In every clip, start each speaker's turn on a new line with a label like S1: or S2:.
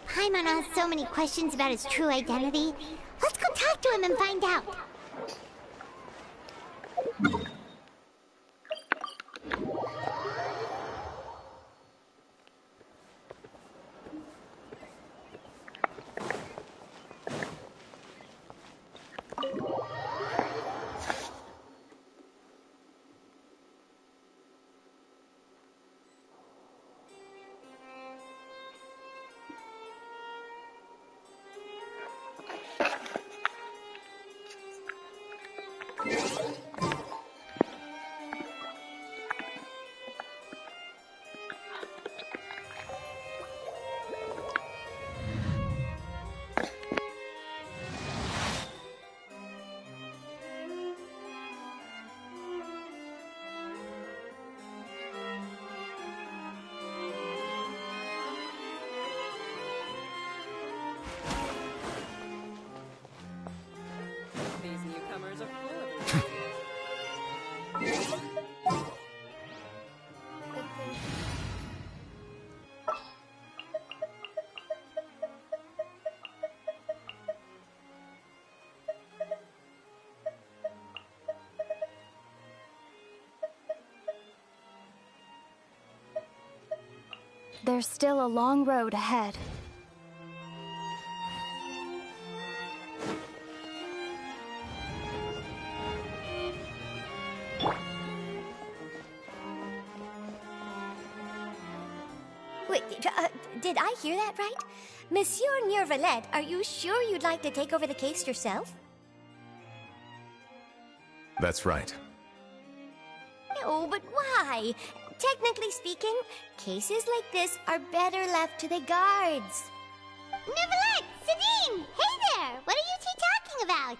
S1: Paimon has so many questions about his true identity. Let's go talk to him and find out.
S2: There's still a long road ahead.
S3: Wait, did I hear that right? Monsieur Neuvillete, are you sure you'd like to take over the case yourself?
S4: That's right.
S3: No, but why? Technically speaking, cases like this are better left to the guards.
S1: Neuvillete! Sidine! Hey there! What are you two talking about?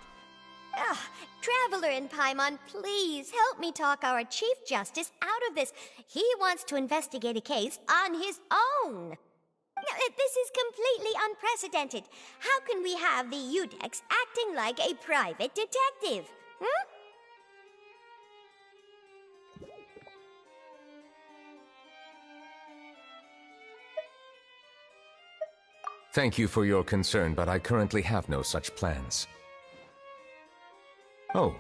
S3: Traveler in Paimon, please help me talk our Chief Justice out of this. He wants to investigate a case on his own. Now, this is completely unprecedented. How can we have the Udex acting like a private detective? Hmm?
S4: Thank you for your concern, but I currently have no such plans. Oh,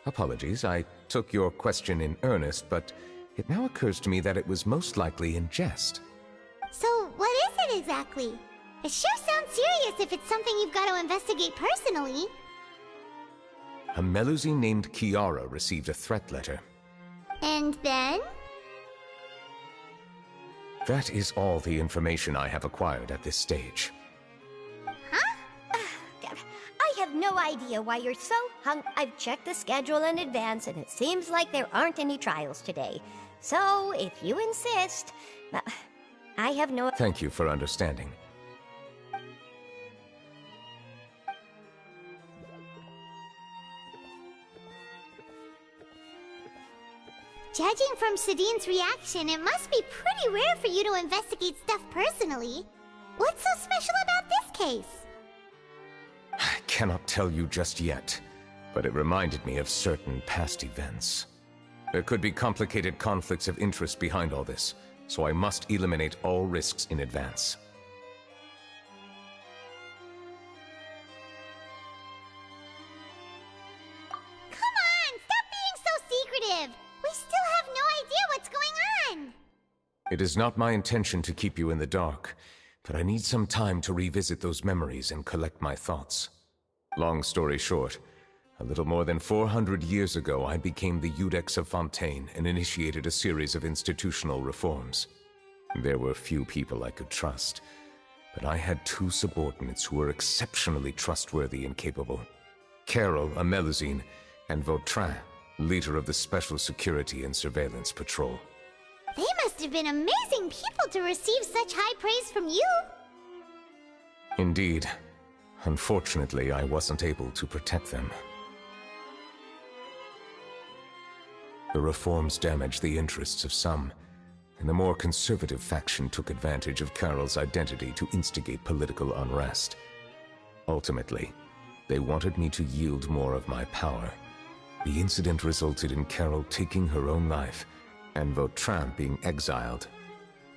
S4: apologies. I took your question in earnest, but it now occurs to me that it was most likely in jest.
S1: So, what is it exactly? It sure sounds serious if it's something you've got to investigate personally.
S4: A Melusine named Kiara received a threat letter.
S1: And then?
S4: That is all the information I have acquired at this stage.
S1: Huh?
S3: I have no idea why you're so hung. I've checked the schedule in advance, and it seems like there aren't any trials today. So, if you insist, I have no...
S4: Thank you for understanding.
S1: Judging from Sidine's reaction, it must be pretty rare for you to investigate stuff personally. What's so special about this case?
S4: I cannot tell you just yet, but it reminded me of certain past events. There could be complicated conflicts of interest behind all this, so I must eliminate all risks in advance.
S1: Come on, stop being so secretive! We still have no idea what's going on!
S4: It is not my intention to keep you in the dark, but I need some time to revisit those memories and collect my thoughts. Long story short, a little more than 400 years ago, I became the Udex of Fontaine and initiated a series of institutional reforms. There were few people I could trust, but I had two subordinates who were exceptionally trustworthy and capable. Carol, a Melusine, and Vautrin, leader of the Special Security and Surveillance Patrol.
S1: They must have been amazing people to receive such high praise from you!
S4: Indeed. Unfortunately, I wasn't able to protect them. The reforms damaged the interests of some, and the more conservative faction took advantage of Carol's identity to instigate political unrest. Ultimately, They wanted me to yield more of my power. The incident resulted in Carol taking her own life, and Vautrin being exiled.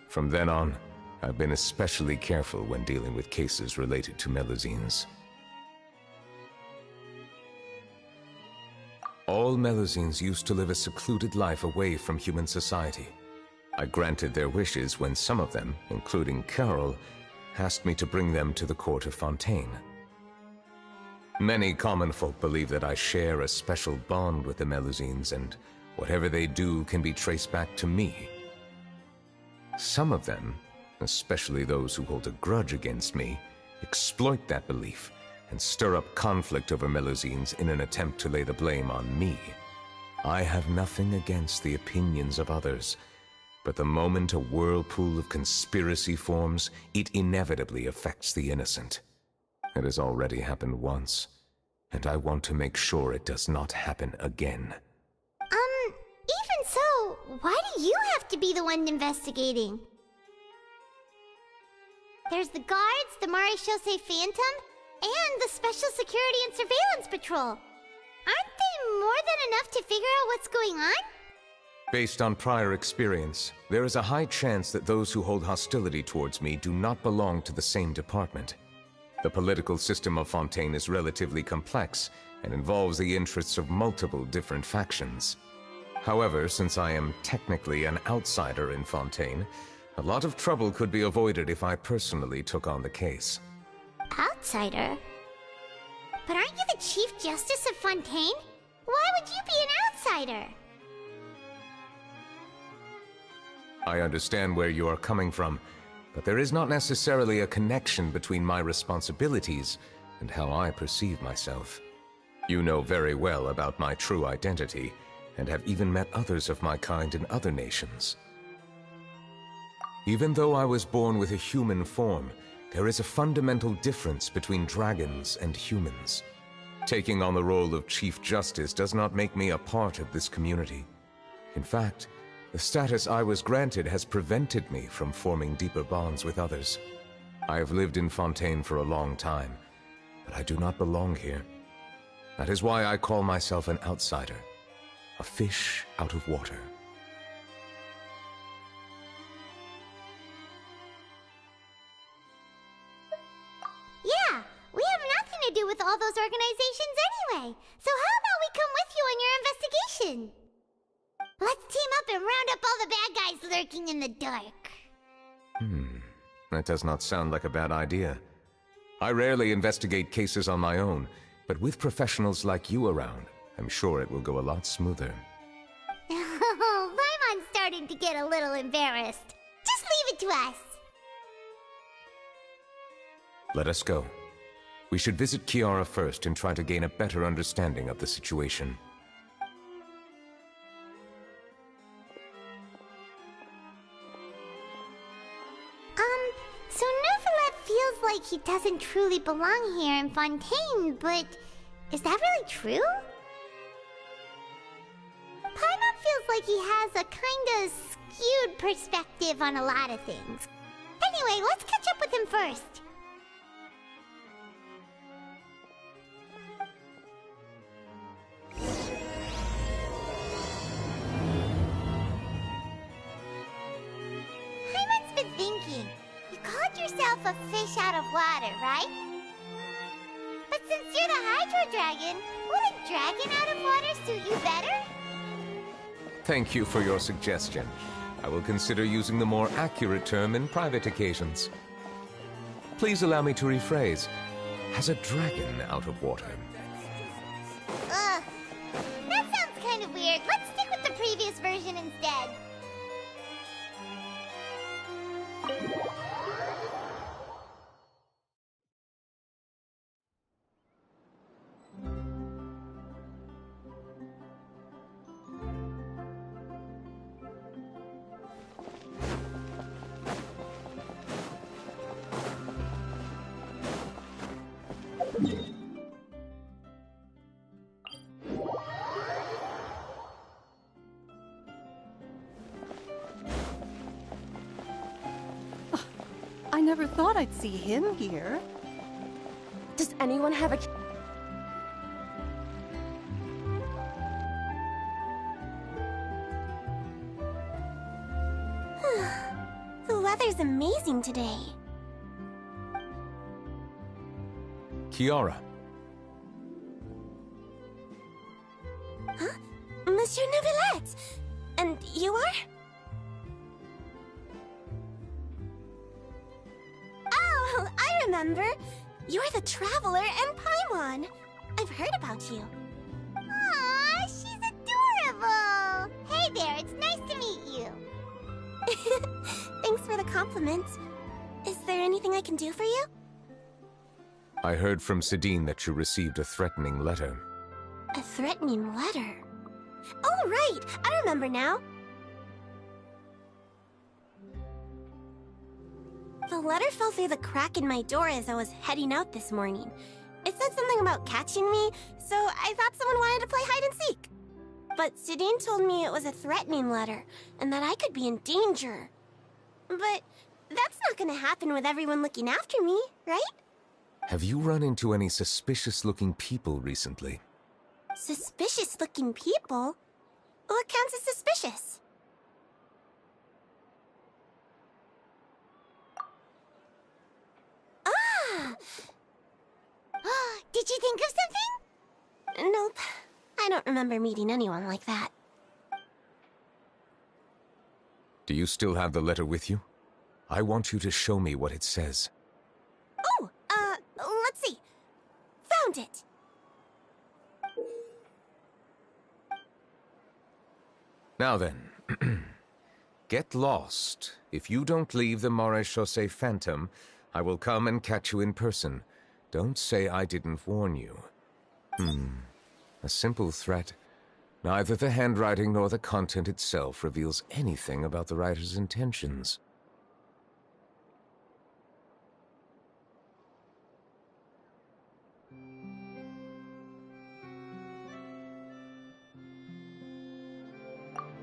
S4: From then on, I've been especially careful when dealing with cases related to Melusines. All Melusines used to live a secluded life away from human society. I granted their wishes when some of them, including Carol, asked me to bring them to the court of Fontaine. Many common folk believe that I share a special bond with the Melusines, and whatever they do can be traced back to me. Some of them, especially those who hold a grudge against me, exploit that belief and stir up conflict over Melusines in an attempt to lay the blame on me. I have nothing against the opinions of others, but the moment a whirlpool of conspiracy forms, it inevitably affects the innocent. It has already happened once, and I want to make sure it does not happen again.
S1: Even so, why do you have to be the one investigating? There's the guards, the Marechaussee Phantom, and the Special Security and Surveillance Patrol. Aren't they more than enough to figure out what's going on?
S4: Based on prior experience, there is a high chance that those who hold hostility towards me do not belong to the same department. The political system of Fontaine is relatively complex and involves the interests of multiple different factions. However, since I am technically an outsider in Fontaine, a lot of trouble could be avoided if I personally took on the case.
S1: Outsider? But aren't you the Chief Justice of Fontaine? Why would you be an outsider?
S4: I understand where you are coming from, but there is not necessarily a connection between my responsibilities and how I perceive myself. You know very well about my true identity, and have even met others of my kind in other nations. Even though I was born with a human form, there is a fundamental difference between dragons and humans. Taking on the role of Chief Justice does not make me a part of this community. In fact, the status I was granted has prevented me from forming deeper bonds with others. I have lived in Fontaine for a long time, but I do not belong here. That is why I call myself an outsider, a fish out of water.
S1: Yeah, we have nothing to do with all those organizations anyway. So how about we come with you on your investigation? Let's team up and round up all the bad guys lurking in the dark.
S4: That does not sound like a bad idea. I rarely investigate cases on my own, but with professionals like you around, I'm sure it will go a lot smoother.
S1: Oh, Paimon's starting to get a little embarrassed. Just leave it to us.
S4: Let us go. We should visit Kiara first and try to gain a better understanding of the situation.
S1: So neuvillete feels like he doesn't truly belong here in Fontaine, but is that really true? Paimon feels like he has a kinda skewed perspective on a lot of things. Anyway, let's catch up with him first. Paimon's been thinking. You called yourself a fish out of water, right? But since you're the Hydro Dragon, would a dragon out of water suit you better?
S4: Thank you for your suggestion. I will consider using the more accurate term in private occasions. Please allow me to rephrase. Has a dragon out of water?
S1: Ugh. That sounds kind of weird. Let's stick with the previous version instead.
S5: I never thought I'd see him here.
S2: Does anyone have a...
S5: amazing today.
S4: Kiara.
S5: Huh? Monsieur Neuvillete! And you are? Oh, I remember! You're the Traveler and Paimon! I've heard about you.
S1: Aw, she's adorable! Hey there, it's nice to meet you.
S5: Thanks for the compliments. Is there anything I can do for you?
S4: I heard from Sidine that you received a threatening letter.
S5: A threatening letter? Oh, right! I remember now. The letter fell through the crack in my door as I was heading out this morning. It said something about catching me, so I thought someone wanted to play hide and seek. But Sidine told me it was a threatening letter, and that I could be in danger. But that's not gonna happen with everyone looking after me, right?
S4: Have you run into any suspicious-looking people recently?
S5: Suspicious-looking people? What counts as suspicious? Ah!
S1: Did you think of something?
S5: Nope. I don't remember meeting anyone like that.
S4: Do you still have the letter with you? I want you to show me what it says.
S5: Oh, let's see. Found it.
S4: Now then, get lost. If you don't leave the Maréchaussée Phantom, I will come and catch you in person. Don't say I didn't warn you. A simple threat. Neither the handwriting nor the content itself reveals anything about the writer's intentions.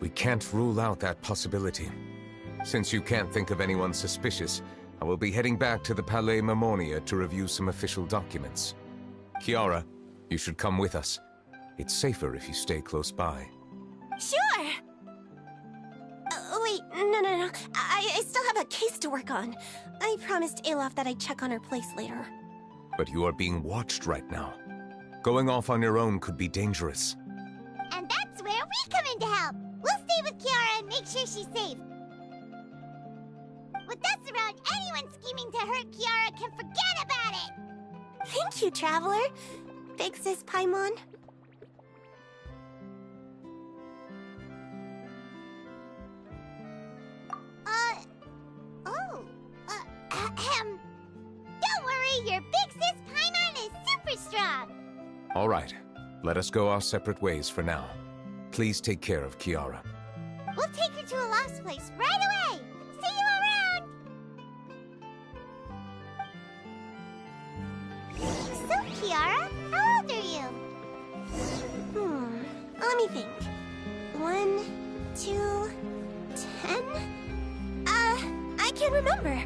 S4: We can't rule out that possibility. Since you can't think of anyone suspicious, I will be heading back to the Palais Mermonia to review some official documents. Kiara, you should come with us. It's safer if you stay close by.
S5: Sure! Wait, no. I still have a case to work on. I promised Alof that I'd check on her place later.
S4: But you are being watched right now. Going off on your own could be dangerous.
S1: And that's where we come in to help. We'll stay with Kiara and make sure she's safe. With us around, anyone scheming to hurt Kiara can forget about it!
S5: Thank you, Traveler. Big Sis Paimon.
S1: Don't worry, your big sis Paimon is super strong!
S4: All right, let us go our separate ways for now. Please take care of Kiara.
S1: We'll take her to a lost place right away! See you around! So, Kiara, how old are you?
S5: Let me think. 1, 2, 10? I can't remember.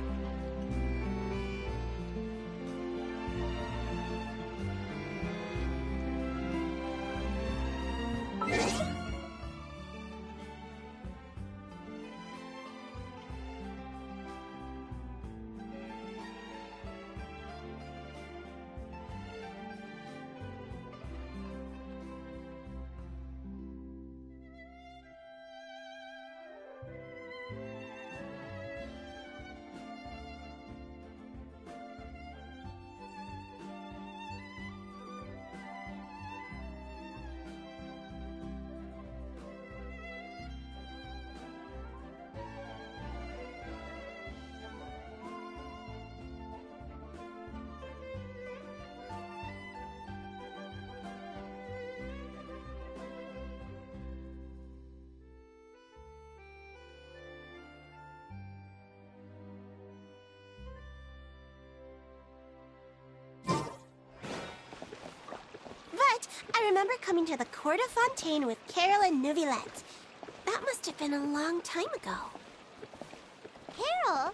S5: I remember coming to the Court of Fontaine with Carol and Neuvillete. That must have been a long time ago.
S1: Carol?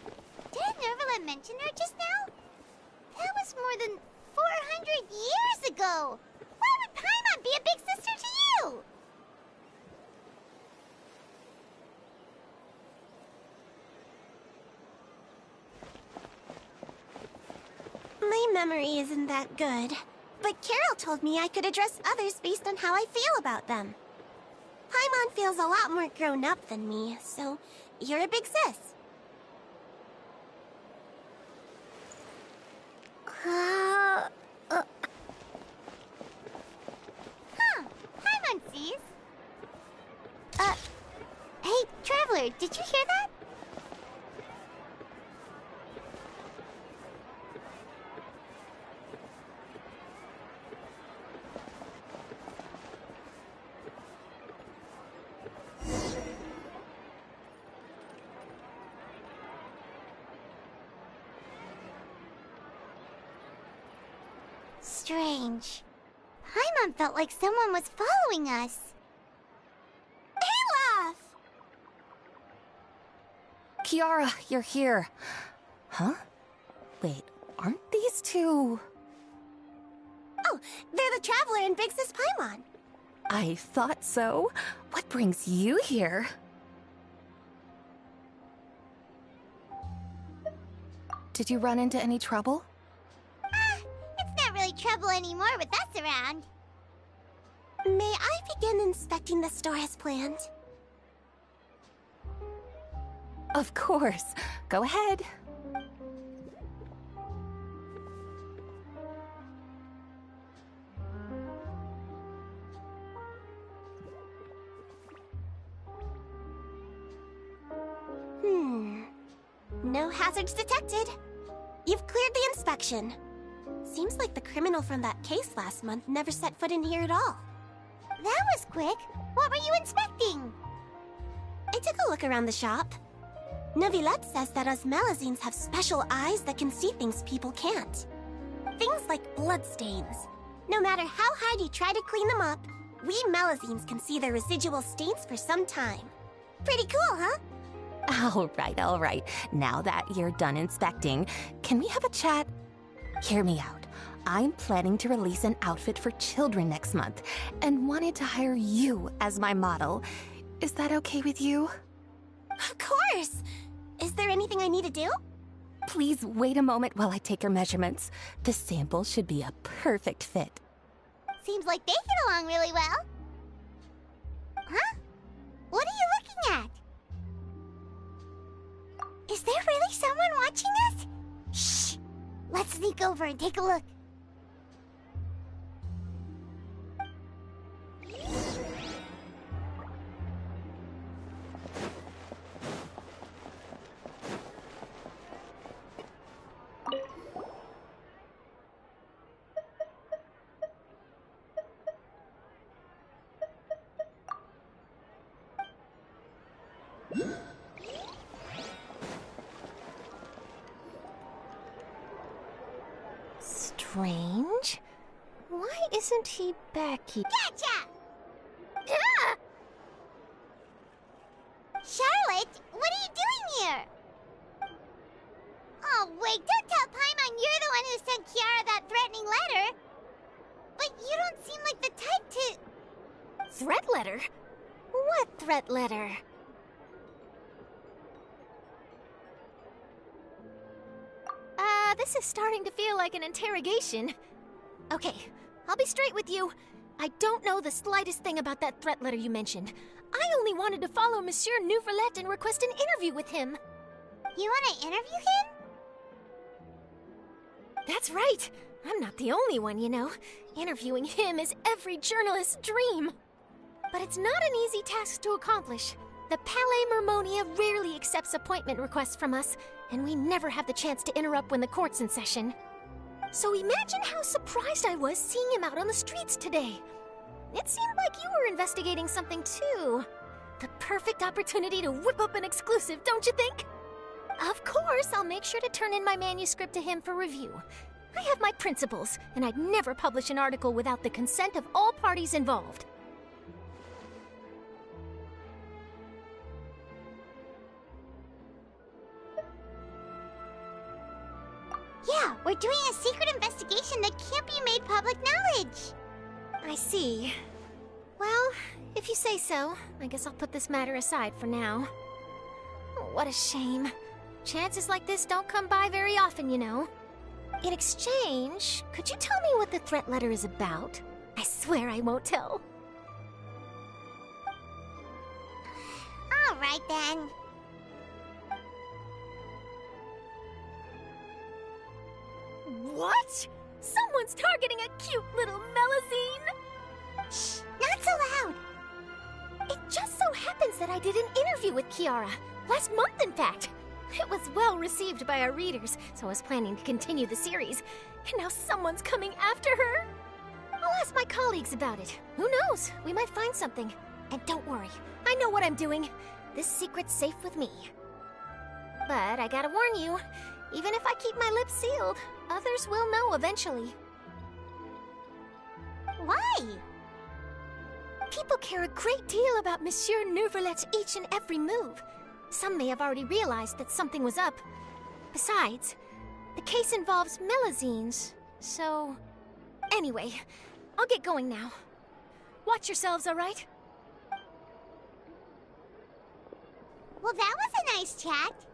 S1: Didn't Neuvillete mention her just now? That was more than 400 years ago! Why would Paimon be a big sister to you?
S5: memory isn't that good. But Carol told me I could address others based on how I feel about them. Paimon feels a lot more grown up than me, so you're a big sis.
S1: Paimon sees. Hey, Traveler, did you hear that? Strange. Paimon felt like someone was following us.
S5: Olaf!
S6: Kiara, you're here. Huh? Wait, aren't these two...
S5: Oh, they're the Traveler and Big Sis Paimon.
S6: I thought so. What brings you here? Did you run into any trouble?
S1: It's not really trouble anymore with us around.
S5: May I begin inspecting the store as planned?
S6: Of course. Go ahead.
S5: No hazards detected. You've cleared the inspection. Seems like the criminal from that case last month never set foot in here at all.
S1: That was quick. What were you inspecting?
S5: I took a look around the shop. Neuvillete says that us Melazines have special eyes that can see things people can't. Things like bloodstains. No matter how hard you try to clean them up, we Melazines can see the residual stains for some time. Pretty cool, huh?
S6: All right. Now that you're done inspecting, can we have a chat? Hear me out. I'm planning to release an outfit for children next month and wanted to hire you as my model. Is that okay with you?
S5: Of course! Is there anything I need to do?
S6: Please wait a moment while I take your measurements. The sample should be a perfect fit.
S1: Seems like they get along really well. Huh? What are you looking at? Is there really someone watching us? Shh! Let's sneak over and take a look.
S3: Strange. Why isn't he back here?
S1: Gotcha! Ah! Charlotte, what are you doing here? Oh, wait, don't tell Paimon you're the one who sent Kiara that threatening letter. But you don't seem like the type to...
S3: Threat letter? What threat letter? This is starting to feel like an interrogation. Okay, I'll be straight with you. I don't know the slightest thing about that threat letter you mentioned. I only wanted to follow Monsieur Neuvillete and request an interview with him.
S1: You want to interview him?
S3: That's right. I'm not the only one, you know. Interviewing him is every journalist's dream. But it's not an easy task to accomplish. The Palais Mermonia rarely accepts appointment requests from us, and we never have the chance to interrupt when the court's in session. So imagine how surprised I was seeing him out on the streets today. It seemed like you were investigating something too. The perfect opportunity to whip up an exclusive, don't you think? Of course, I'll make sure to turn in my manuscript to him for review. I have my principles, and I'd never publish an article without the consent of all parties involved.
S1: Yeah, we're doing a secret investigation that can't be made public knowledge.
S3: I see. Well, if you say so, I guess I'll put this matter aside for now. Oh, what a shame. Chances like this don't come by very often, you know. In exchange, could you tell me what the threat letter is about? I swear I won't tell.
S1: All right, then.
S3: What? Someone's targeting a cute little Melazine?
S1: Shh, not so loud.
S3: It just so happens that I did an interview with Kiara. Last month, in fact. It was well received by our readers, so I was planning to continue the series. And now someone's coming after her. I'll ask my colleagues about it. Who knows? We might find something. And don't worry, I know what I'm doing. This secret's safe with me. But I gotta warn you, even if I keep my lips sealed, others will know eventually.
S1: Why?
S3: People care a great deal about Monsieur Neuvillette's each and every move. Some may have already realized that something was up. Besides, the case involves Melazines, so... Anyway, I'll get going now. Watch yourselves, all right?
S1: Well, that was a nice chat.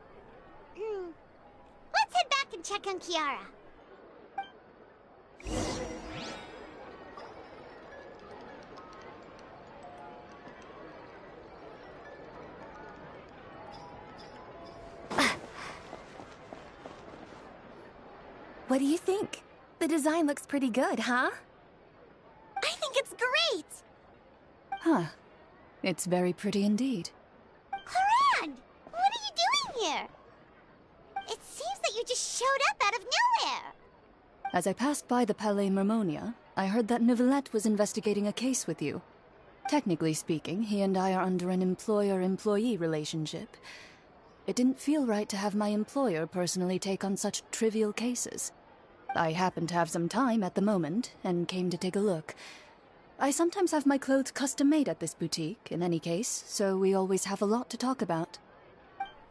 S1: Let's head back and check on Kiara.
S6: What do you think? The design looks pretty good, huh?
S5: I think it's great!
S2: Huh. It's very pretty indeed.
S1: Clorand! What are you doing here? It seems that you just showed up out of nowhere.
S2: As I passed by the Palais Mermonia, I heard that Neuvillette was investigating a case with you. Technically speaking, he and I are under an employer-employee relationship. It didn't feel right to have my employer personally take on such trivial cases. I happened to have some time at the moment, and came to take a look. I sometimes have my clothes custom-made at this boutique, in any case, so we always have a lot to talk about.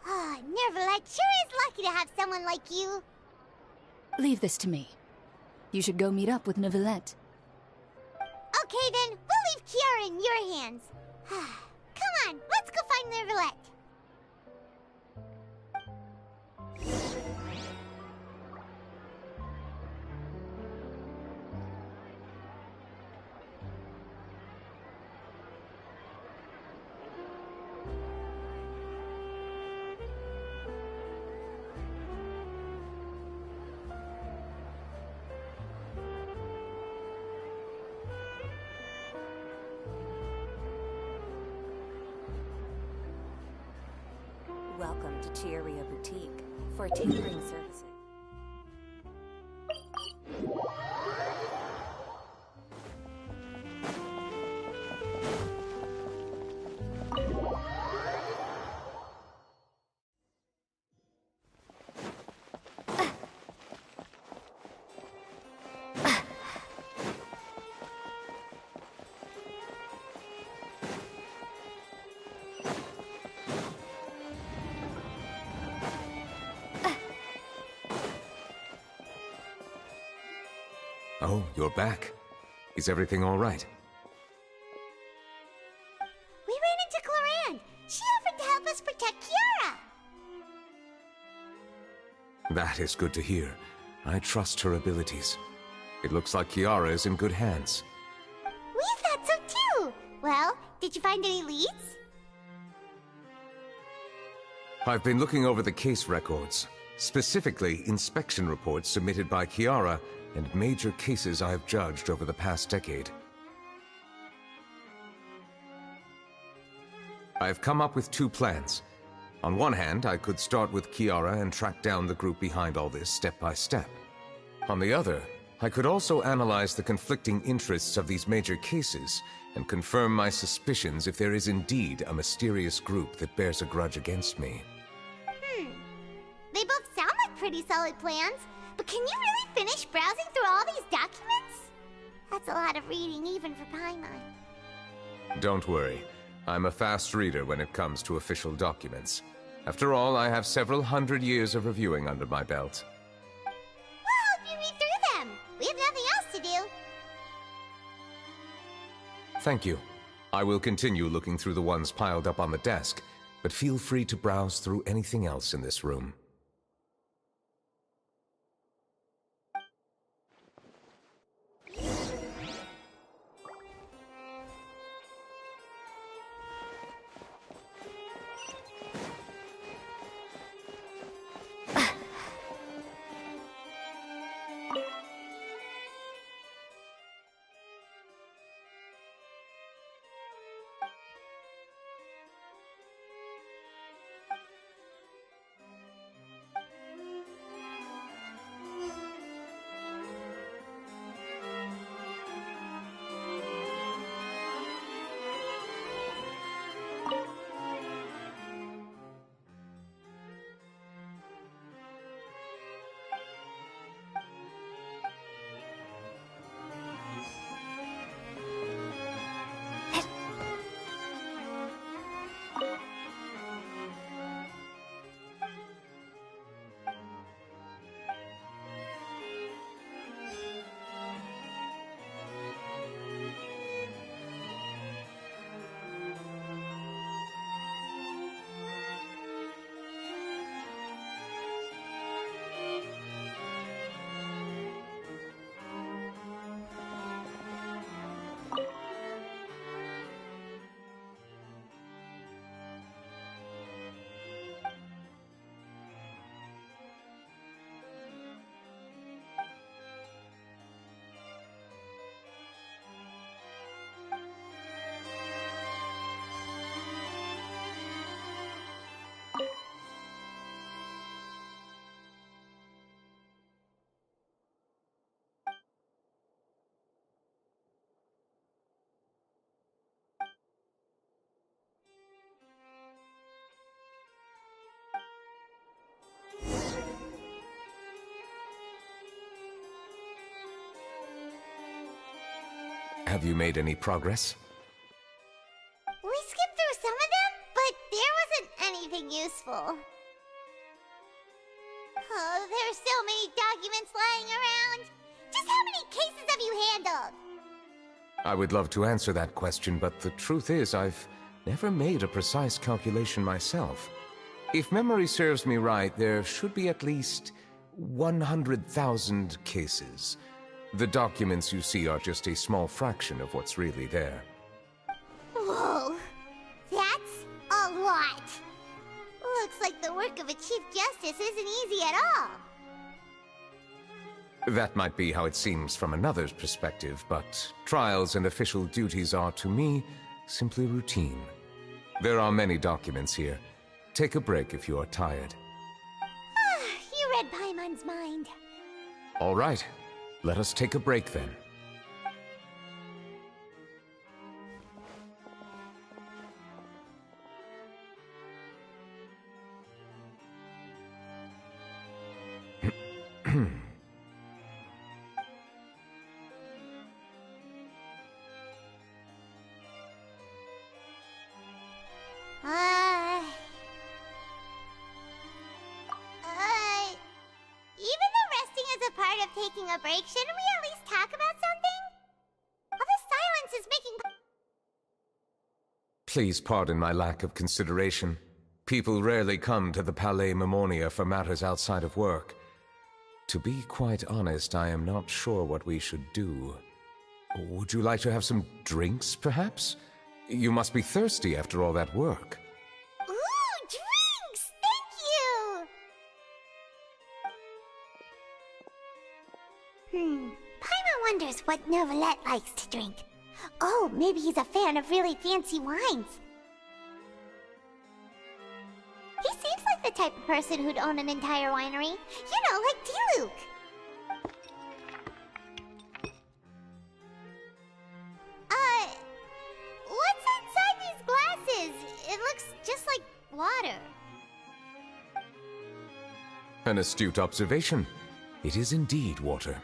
S1: Ah, Neuvillette sure is lucky to have someone like you.
S2: Leave this to me. You should go meet up with Neuvillette.
S1: Okay then, we'll leave Kiara in your hands. Come on, let's go find Neuvillette.
S6: Welcome to Chiaria Boutique for tailoring services.
S4: Oh, you're back. Is everything all right?
S1: We ran into Clorand. She offered to help us protect Kiara.
S4: That is good to hear. I trust her abilities. It looks like Kiara is in good hands.
S1: We thought so too. Well, did you find any leads?
S4: I've been looking over the case records, specifically inspection reports submitted by Kiara and major cases I have judged over the past decade. I've come up with two plans. On one hand, I could start with Kiara and track down the group behind all this step by step. On the other, I could also analyze the conflicting interests of these major cases and confirm my suspicions if there is indeed a mysterious group that bears a grudge against me.
S1: They both sound like pretty solid plans, but can you really finish browsing through all these documents? That's a lot of reading even for Paimon.
S4: Don't worry. I'm a fast reader when it comes to official documents. After all, I have several hundred years of reviewing under my belt.
S1: Well, if you read through them, we have nothing else to do.
S4: Thank you. I will continue looking through the ones piled up on the desk, but feel free to browse through anything else in this room. Have you made any progress?
S1: We skipped through some of them, but there wasn't anything useful. Oh, there are so many documents lying around. Just how many cases have you handled?
S4: I would love to answer that question, but the truth is I've never made a precise calculation myself. If memory serves me right, there should be at least 100,000 cases. The documents you see are just a small fraction of what's really there.
S1: Whoa, that's a lot. Looks like the work of a Chief Justice isn't easy at all.
S4: That might be how it seems from another's perspective, but trials and official duties are, to me, simply routine. There are many documents here. Take a break if you are tired.
S1: You read Paimon's mind.
S4: All right. Let us take a break then.
S1: Even though resting is a part of taking a break, shouldn't we at least talk about something? All the silence is making...
S4: Please pardon my lack of consideration. People rarely come to the Palais Mermonia for matters outside of work. To be quite honest, I am not sure what we should do. Would you like to have some drinks, perhaps? You must be thirsty after all that work.
S1: Ooh, drinks! Thank you! Paimon wonders what Neuvillete likes to drink. Oh, maybe he's a fan of really fancy wines. He seems like the type of person who'd own an entire winery. You know, like Diluc. What's inside these glasses? It looks just like water.
S4: An astute observation. It is indeed water.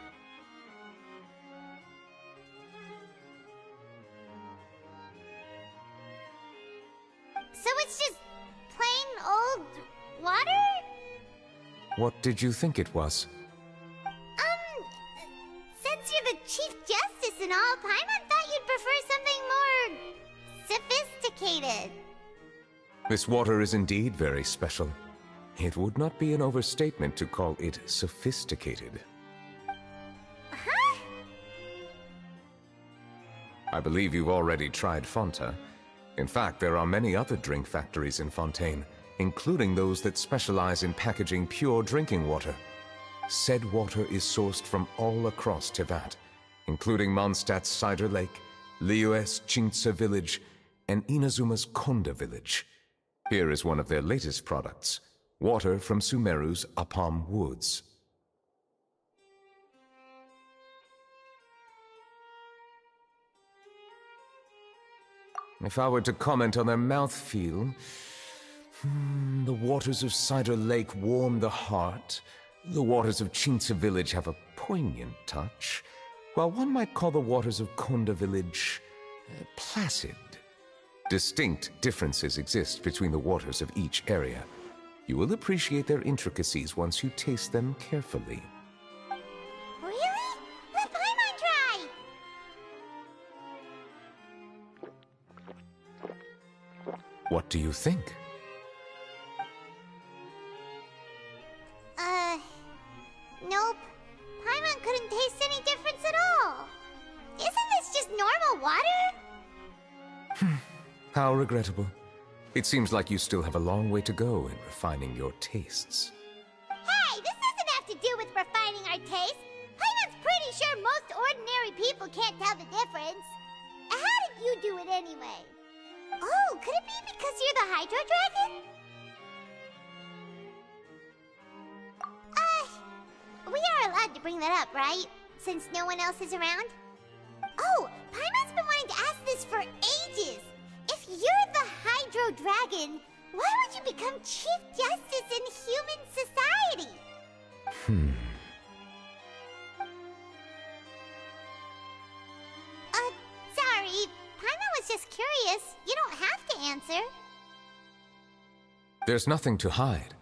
S1: So it's just plain old water?
S4: What did you think it was?
S1: Since you're the Chief Justice and all, Paimon thought you'd prefer something more sophisticated.
S4: This water is indeed very special. It would not be an overstatement to call it sophisticated.
S1: Huh?
S4: I believe you've already tried Fonta. In fact, there are many other drink factories in Fontaine, including those that specialize in packaging pure drinking water. Said water is sourced from all across Tevat, including Mondstadt's Cider Lake, Liyue's Chintsa Village, and Inazuma's Konda Village. Here is one of their latest products, water from Sumeru's Apam Woods. If I were to comment on their mouthfeel, the waters of Cider Lake warm the heart. The waters of Chintsa Village have a poignant touch, while one might call the waters of Konda Village placid. Distinct differences exist between the waters of each area. You will appreciate their intricacies once you taste them carefully.
S1: Really? Let Paimon try!
S4: What do you think?
S1: Nope. Paimon couldn't taste any difference at all. Isn't this just normal water?
S4: How regrettable. It seems like you still have a long way to go in refining your tastes.
S1: Hey, this doesn't have to do with refining our taste. Paimon's pretty sure most ordinary people can't tell the difference. How did you do it anyway? Oh, could it be because you're the Hydro Dragon? We are allowed to bring that up, right? Since no one else is around? Oh, Paimon's been wanting to ask this for ages! If you're the Hydro Dragon, why would you become Chief Justice in human society? just curious. You don't have to answer.
S4: There's nothing to hide.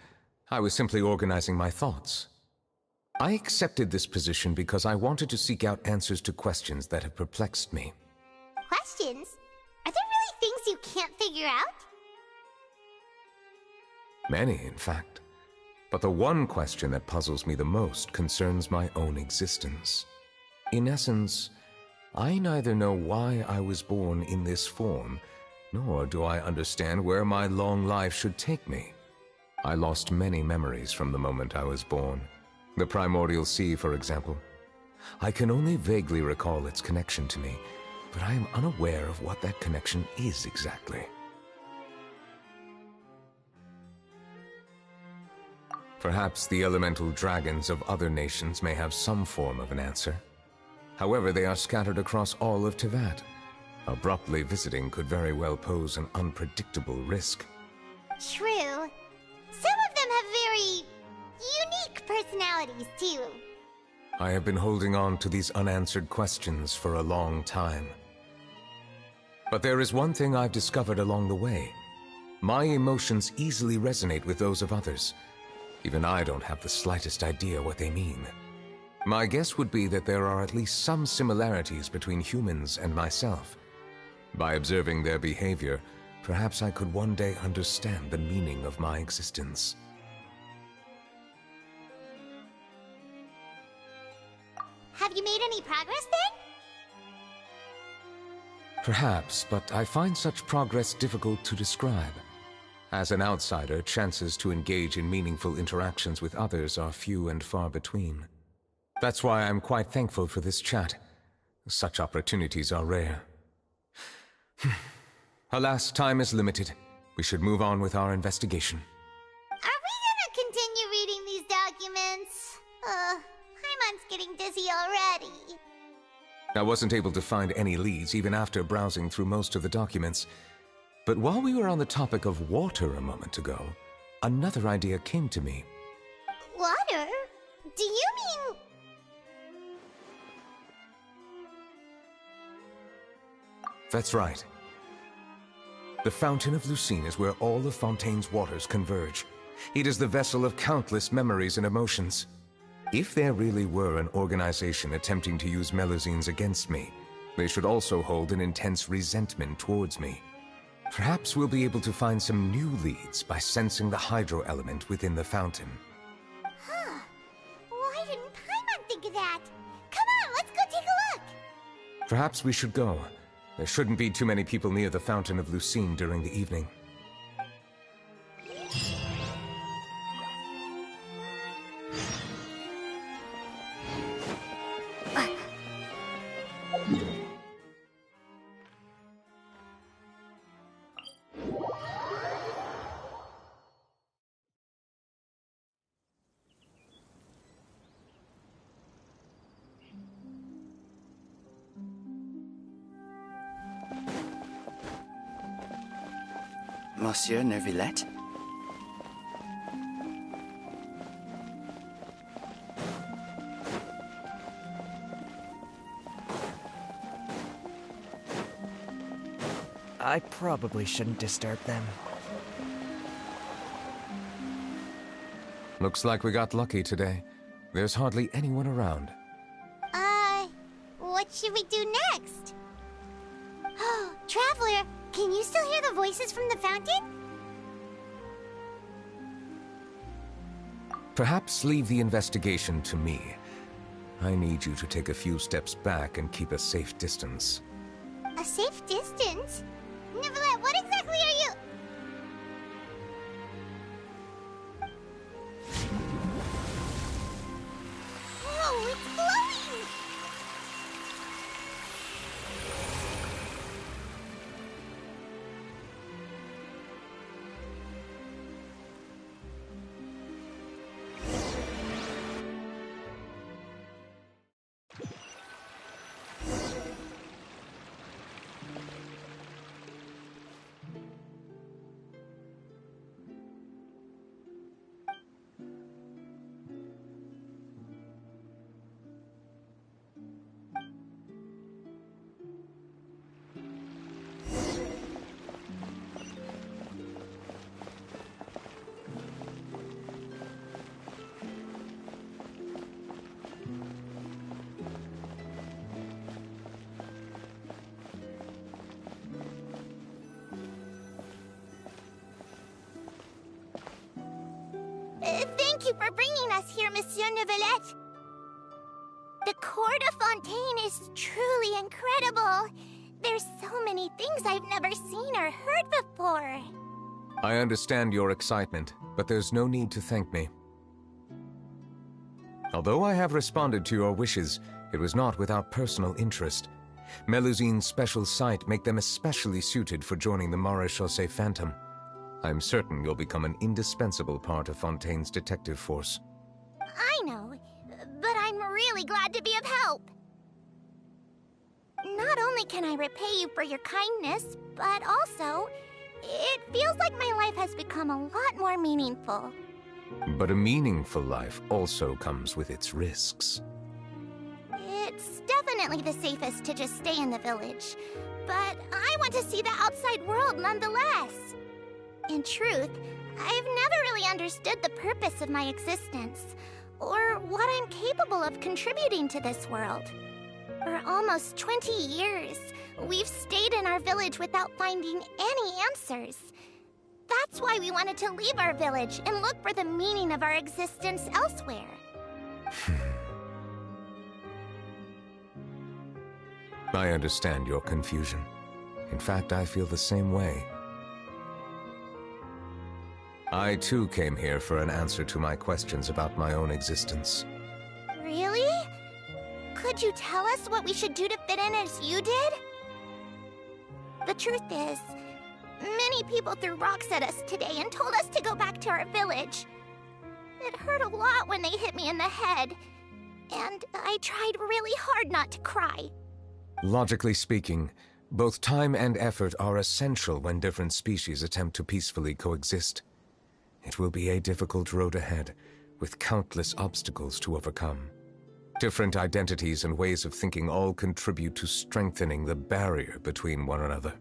S4: I was simply organizing my thoughts. I accepted this position because I wanted to seek out answers to questions that have perplexed me.
S1: Questions? Are there really things you can't figure out?
S4: Many, in fact. But the one question that puzzles me the most concerns my own existence. In essence, I neither know why I was born in this form, nor do I understand where my long life should take me. I lost many memories from the moment I was born. The primordial sea, for example. I can only vaguely recall its connection to me, but I am unaware of what that connection is exactly. Perhaps the elemental dragons of other nations may have some form of an answer. However, they are scattered across all of Teyvat. Abruptly visiting could very well pose an unpredictable risk.
S1: True. Some of them have very unique personalities, too.
S4: I have been holding on to these unanswered questions for a long time. But there is one thing I've discovered along the way. My emotions easily resonate with those of others. Even I don't have the slightest idea what they mean. My guess would be that there are at least some similarities between humans and myself. By observing their behavior, perhaps I could one day understand the meaning of my existence.
S1: Have you made any progress then?
S4: Perhaps, but I find such progress difficult to describe. As an outsider, chances to engage in meaningful interactions with others are few and far between. That's why I'm quite thankful for this chat. Such opportunities are rare. Alas, time is limited. We should move on with our investigation.
S1: Are we gonna continue reading these documents? Paimon's getting dizzy already.
S4: I wasn't able to find any leads even after browsing through most of the documents. But while we were on the topic of water a moment ago, another idea came to me.
S1: Water? Do you mean...
S4: That's right. The Fountain of Lucine is where all of Fontaine's waters converge. It is the vessel of countless memories and emotions. If there really were an organization attempting to use Melusines against me, they should also hold an intense resentment towards me. Perhaps we'll be able to find some new leads by sensing the hydro element within the fountain.
S1: Huh. Why didn't Paimon think of that? Come on, let's go take a look!
S4: Perhaps we should go. There shouldn't be too many people near the Fountain of Lucine during the evening.
S7: Monsieur Neuvillete?
S8: I probably shouldn't disturb them.
S4: Looks like we got lucky today. There's hardly anyone around.
S1: What should we do next? Oh, Traveler, can you still hear the voices from the fountain?
S4: Perhaps leave the investigation to me. I need you to take a few steps back and keep a safe distance.
S1: A safe distance? Neuvillete, what exactly are you... Whoa, it's glowing! Thank you for bringing us here, Monsieur Neuvillete. The Court of Fontaine is truly incredible. There's so many things I've never seen or heard before.
S4: I understand your excitement, but there's no need to thank me. Although I have responded to your wishes, it was not without personal interest. Melusine's special sight make them especially suited for joining the Maréchaussée Phantom. I'm certain you'll become an indispensable part of Fontaine's detective force.
S1: I know, but I'm really glad to be of help. Not only can I repay you for your kindness, but also, it feels like my life has become a lot more meaningful.
S4: But a meaningful life also comes with its risks.
S1: It's definitely the safest to just stay in the village, but I want to see the outside world nonetheless. In truth, I've never really understood the purpose of my existence, or what I'm capable of contributing to this world. For almost 20 years, we've stayed in our village without finding any answers. That's why we wanted to leave our village and look for the meaning of our existence elsewhere.
S4: I understand your confusion. In fact, I feel the same way. I too came here for an answer to my questions about my own existence.
S1: Really? Could you tell us what we should do to fit in as you did? The truth is, many people threw rocks at us today and told us to go back to our village. It hurt a lot when they hit me in the head, and I tried really hard not to cry.
S4: Logically speaking, both time and effort are essential when different species attempt to peacefully coexist. It will be a difficult road ahead, with countless obstacles to overcome. Different identities and ways of thinking all contribute to strengthening the barrier between one another.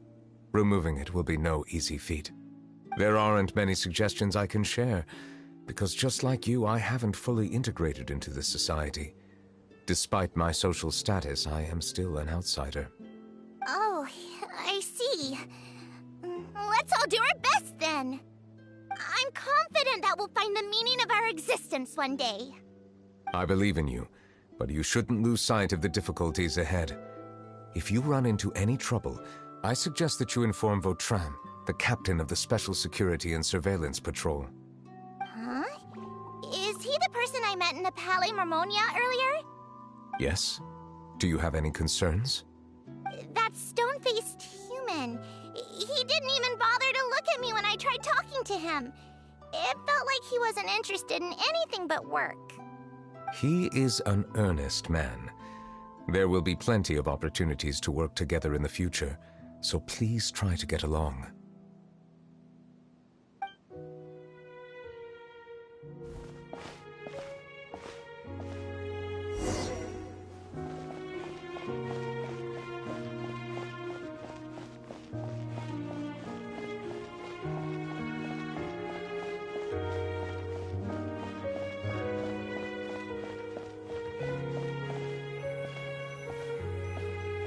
S4: Removing it will be no easy feat. There aren't many suggestions I can share, because just like you, I haven't fully integrated into this society. Despite my social status, I am still an outsider.
S1: Oh, I see. Let's all do our best then. I'm confident that we'll find the meaning of our existence one day.
S4: I believe in you, but you shouldn't lose sight of the difficulties ahead. If you run into any trouble, I suggest that you inform Vautrin, the captain of the Special Security and Surveillance Patrol.
S1: Huh? Is he the person I met in the Palais Marmonia earlier?
S4: Yes? Do you have any concerns?
S1: That stone-faced human. He didn't even bother to look at me when I tried talking to him. It felt like he wasn't interested in anything but work.
S4: He is an earnest man. There will be plenty of opportunities to work together in the future, so please try to get along.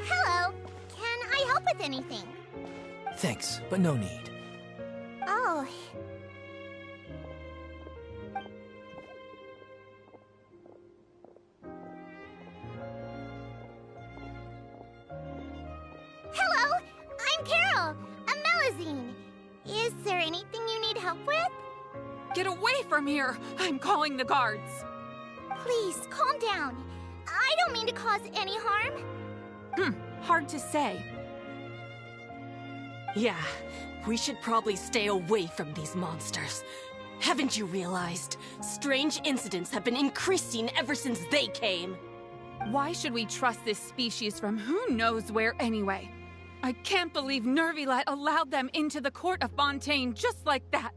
S1: Hello. Can I help with anything?
S8: Thanks, but no need.
S1: Oh. Hello, I'm Carol, a Melusine. Is there anything you need help with?
S7: Get away from here! I'm calling the guards!
S1: Please, calm down. I don't mean to cause any harm.
S7: Hard to say.
S9: Yeah, we should probably stay away from these monsters. Haven't you realized? Strange incidents have been increasing ever since they came.
S7: Why should we trust this species from who knows where anyway? I can't believe neuvillete allowed them into the Court of Fontaine just like that.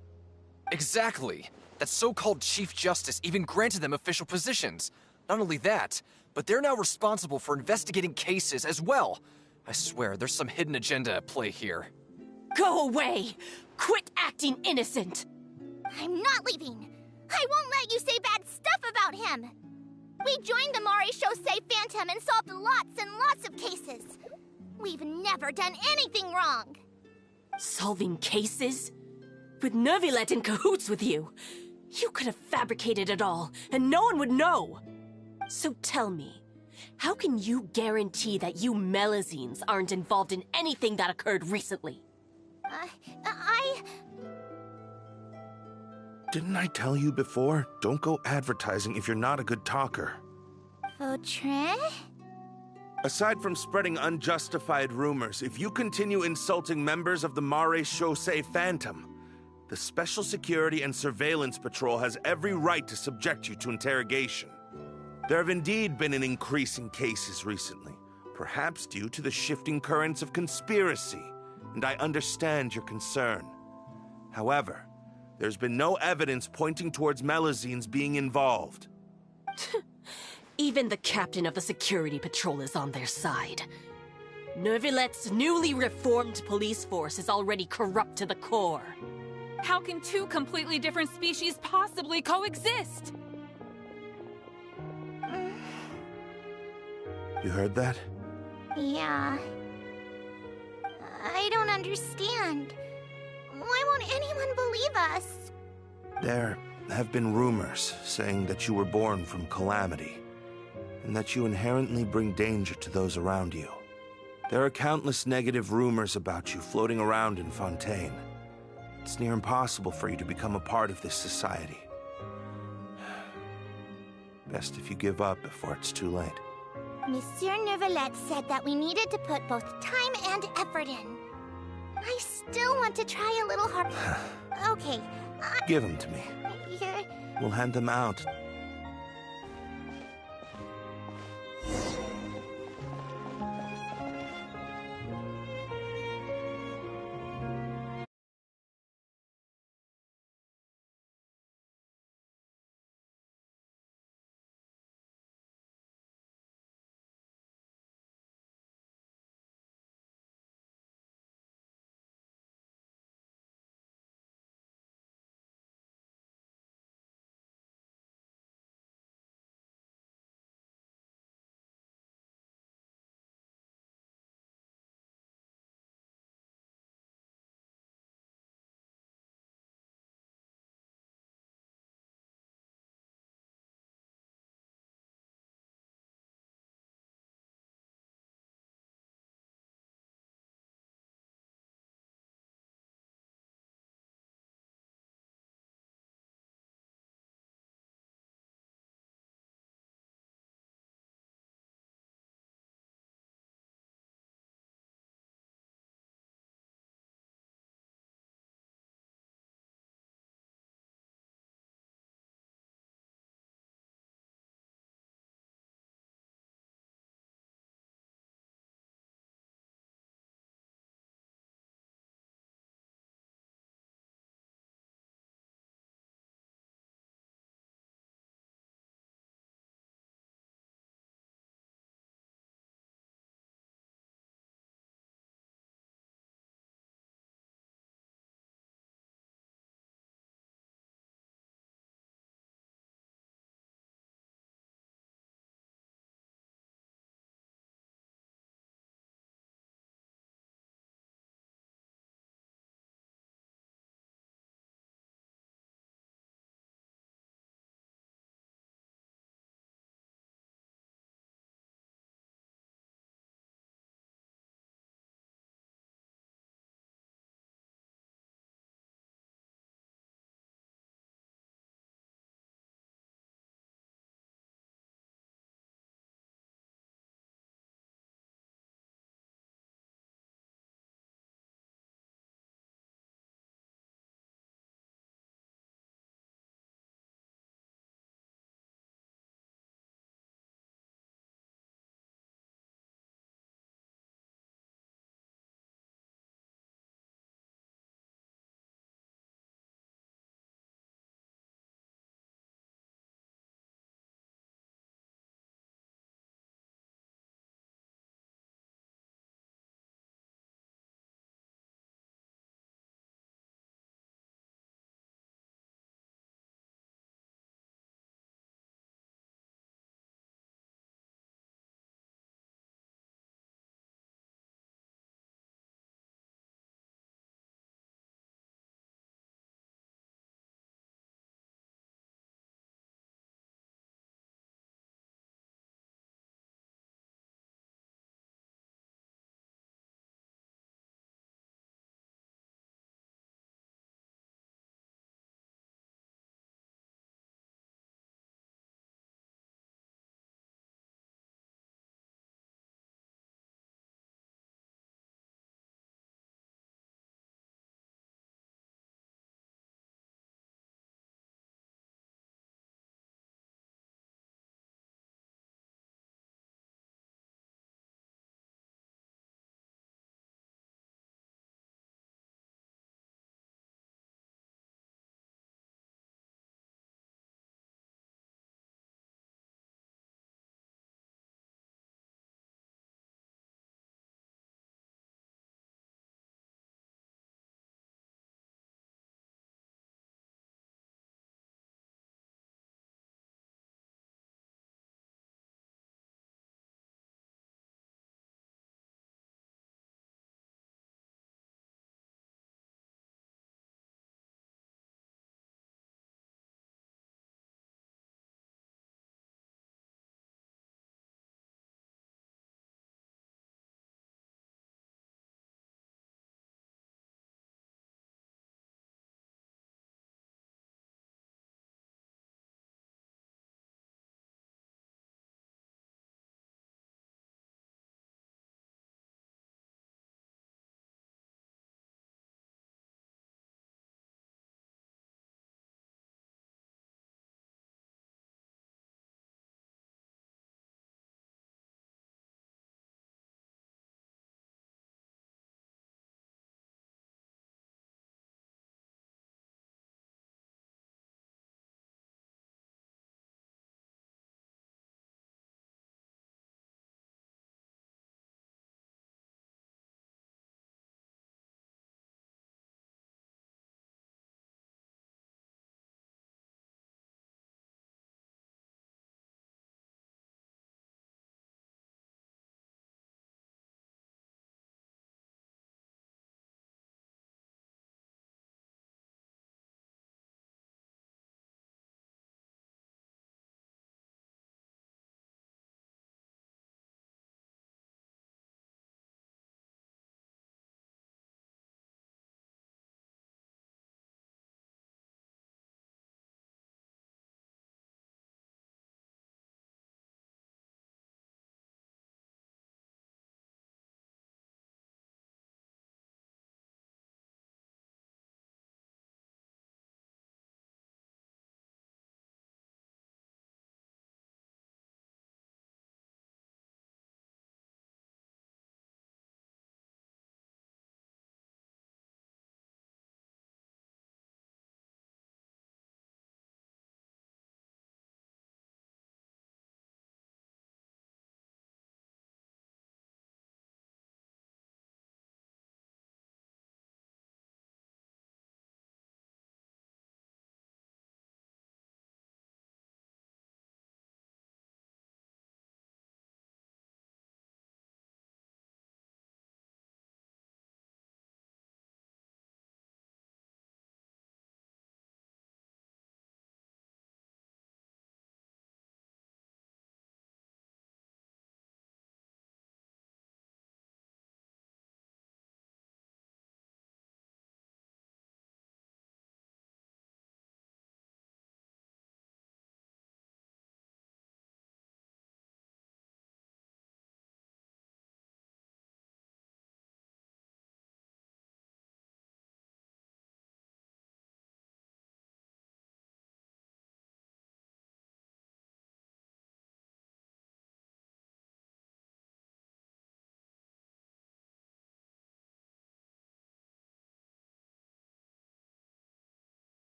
S10: Exactly. That so-called Chief Justice even granted them official positions. Not only that, but they're now responsible for investigating cases as well. I swear, there's some hidden agenda at play here.
S9: Go away! Quit acting innocent!
S1: I'm not leaving. I won't let you say bad stuff about him. We joined the Maréchaussée Phantom and solved lots and lots of cases. We've never done anything wrong.
S9: Solving cases? With neuvillete in cahoots with you? You could have fabricated it all, and no one would know! So tell me, how can you guarantee that you Melazines aren't involved in anything that occurred recently?
S11: Didn't I tell you before? Don't go advertising if you're not a good talker.
S1: Vautrin?
S11: Aside from spreading unjustified rumors, if you continue insulting members of the Mare Chaussee Phantom, the Special Security and Surveillance Patrol has every right to subject you to interrogation. There have indeed been an increase in cases recently, perhaps due to the shifting currents of conspiracy, and I understand your concern. However, there's been no evidence pointing towards Melazines being involved.
S9: Even the captain of the security patrol is on their side. Neuvillette's newly reformed police force is already corrupt to the core.
S7: How can two completely different species possibly coexist?
S11: You heard that?
S1: Yeah. I don't understand. Why won't anyone believe us?
S11: There have been rumors saying that you were born from calamity, and that you inherently bring danger to those around you. There are countless negative rumors about you floating around in Fontaine. It's near impossible for you to become a part of this society. Best if you give up before it's too late.
S1: Monsieur Neuvillette said that we needed to put both time and effort in. I still want to try a little hard. Okay.
S11: Give them to me.
S1: You're...
S11: We'll hand them out.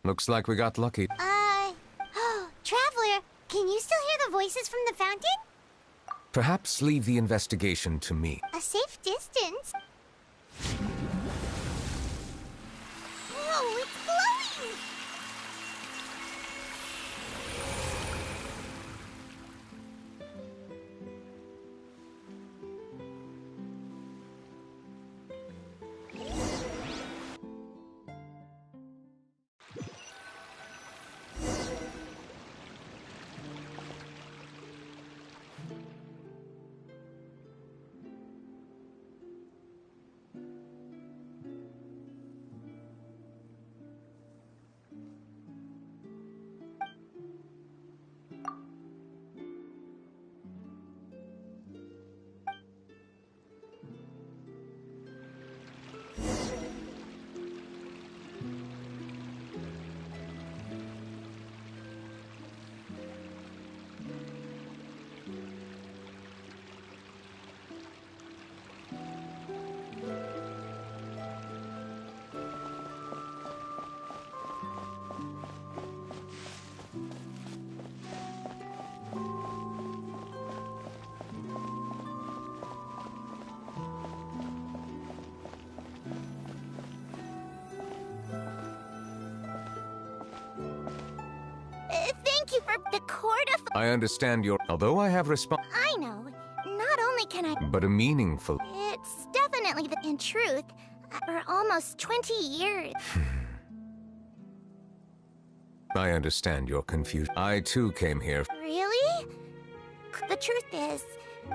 S4: Looks like we got lucky.
S1: Traveler, can you still hear the voices from the fountain?
S4: Perhaps leave the investigation to me.
S1: A safe distance? Whoa, it's glowing! Thank you for the court of...
S4: I understand your... Although I have
S1: I know. Not only can I...
S4: but a meaningful...
S1: It's definitely the... In truth, for almost 20 years.
S4: I understand your confusion. I too came here.
S1: Really? The truth is...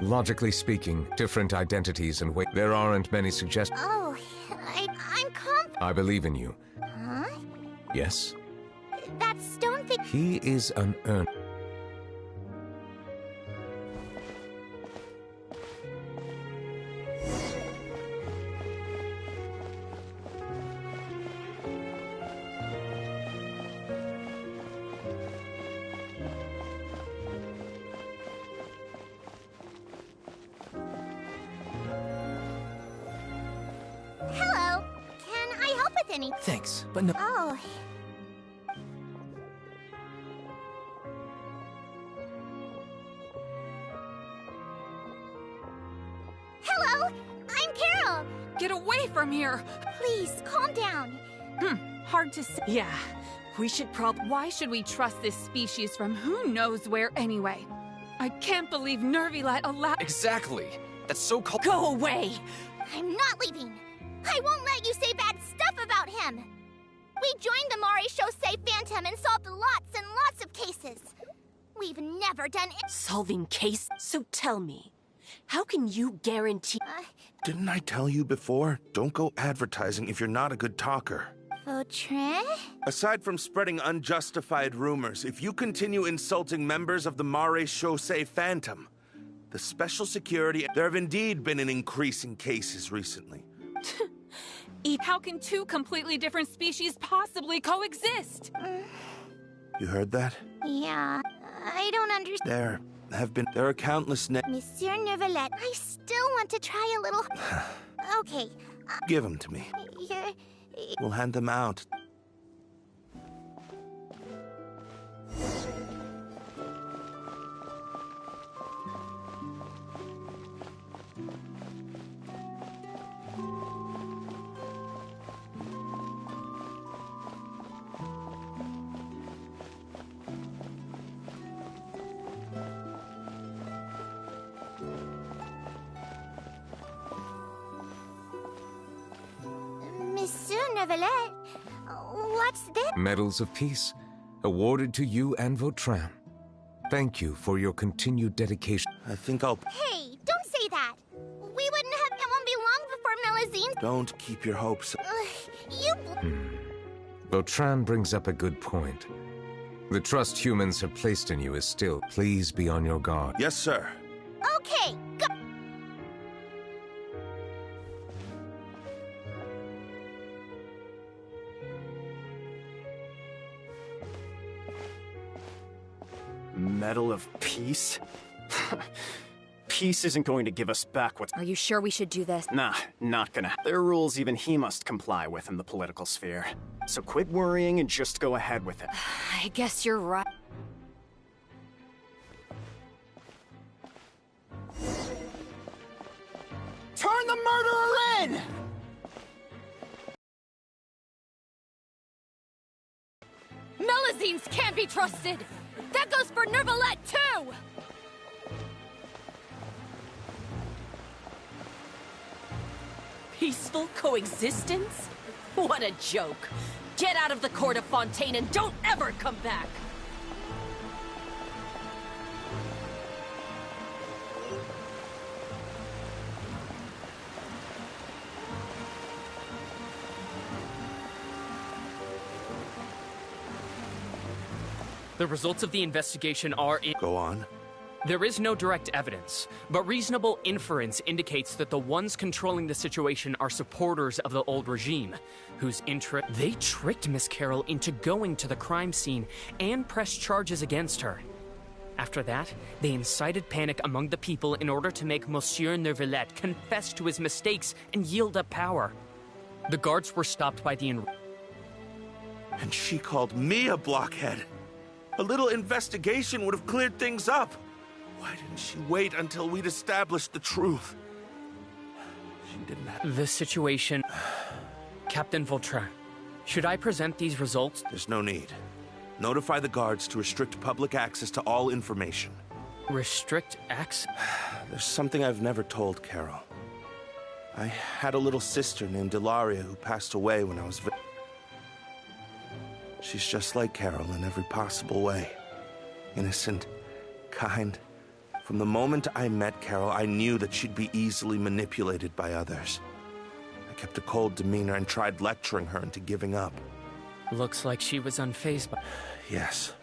S4: Logically speaking, different identities and weight. There aren't many suggestions.
S1: Oh, I'm confident.
S4: I believe in you.
S1: Huh?
S4: Yes?
S1: That stone thing...
S4: He is an earn...
S1: Hello. Can I help with any...
S8: Thanks, but no.
S1: Oh. Hello, I'm Carol.
S7: Get away from here!
S1: Please, calm down.
S7: Hard to say.
S9: Yeah, we should
S7: Why should we trust this species from who knows where anyway? I can't believe neuvillete allowed-
S10: Exactly. That's so-called-
S9: Go away!
S1: I'm not leaving. I won't let you say bad stuff about him. We joined the Mari Shosei Phantom and solved lots and lots of cases. We've never done it.
S9: Solving case? So tell me, how can you guarantee...
S11: Didn't I tell you before? Don't go advertising if you're not a good talker.
S1: Vautrin?
S11: Aside from spreading unjustified rumors, if you continue insulting members of the Mare Shosei Phantom, the special security... There have indeed been an increase in cases recently.
S7: How can two completely different species possibly coexist?
S11: You heard that?
S1: Yeah, I don't understand.
S11: There are countless
S1: Monsieur Neuvillette, I still want to try a little... Okay,
S11: Give them to me. We'll hand them out.
S1: Monsieur Neuvillette, what's this?
S4: Medals of Peace, awarded to you and Vautrin. Thank you for your continued dedication.
S11: I think I'll...
S1: Hey, don't say that. We wouldn't have... It won't be long before Melusine...
S11: Don't keep your hopes...
S4: Vautrin brings up a good point. The trust humans have placed in you is still... Please be on your guard.
S11: Yes, sir.
S1: Okay, go...
S8: Medal of Peace?
S12: Peace isn't going to give us back what's—
S13: Are you sure we should do this?
S12: Nah, not gonna. There are rules even he must comply with in the political sphere. So quit worrying and just go ahead with it.
S13: I guess you're right.
S12: Turn the murderer in!
S13: Melazines can't be trusted! That goes for neuvillete, too!
S9: Peaceful coexistence? What a joke. Get out of the court of Fontaine and don't ever come back!
S14: The results of the investigation are in—
S11: Go on.
S14: There is no direct evidence, but reasonable inference indicates that the ones controlling the situation are supporters of the old regime, whose interest— They tricked Miss Carroll into going to the crime scene and pressed charges against her. After that, they incited panic among the people in order to make Monsieur Neuvillette confess to his mistakes and yield up power. The guards were stopped by the—
S11: And she called me a blockhead. A little investigation would have cleared things up. Why didn't she wait until we'd established the truth? She didn't have—
S14: The situation— Captain Vautrin, should I present these results?
S11: There's no need. Notify the guards to restrict public access to all information.
S14: Restrict access?
S11: There's something I've never told Carol. I had a little sister named Ilaria who passed away when I was— She's just like Carol in every possible way. Innocent, kind. From the moment I met Carol, I knew that she'd be easily manipulated by others. I kept a cold demeanor and tried lecturing her into giving up.
S14: Looks like she was unfazed by—
S11: Yes.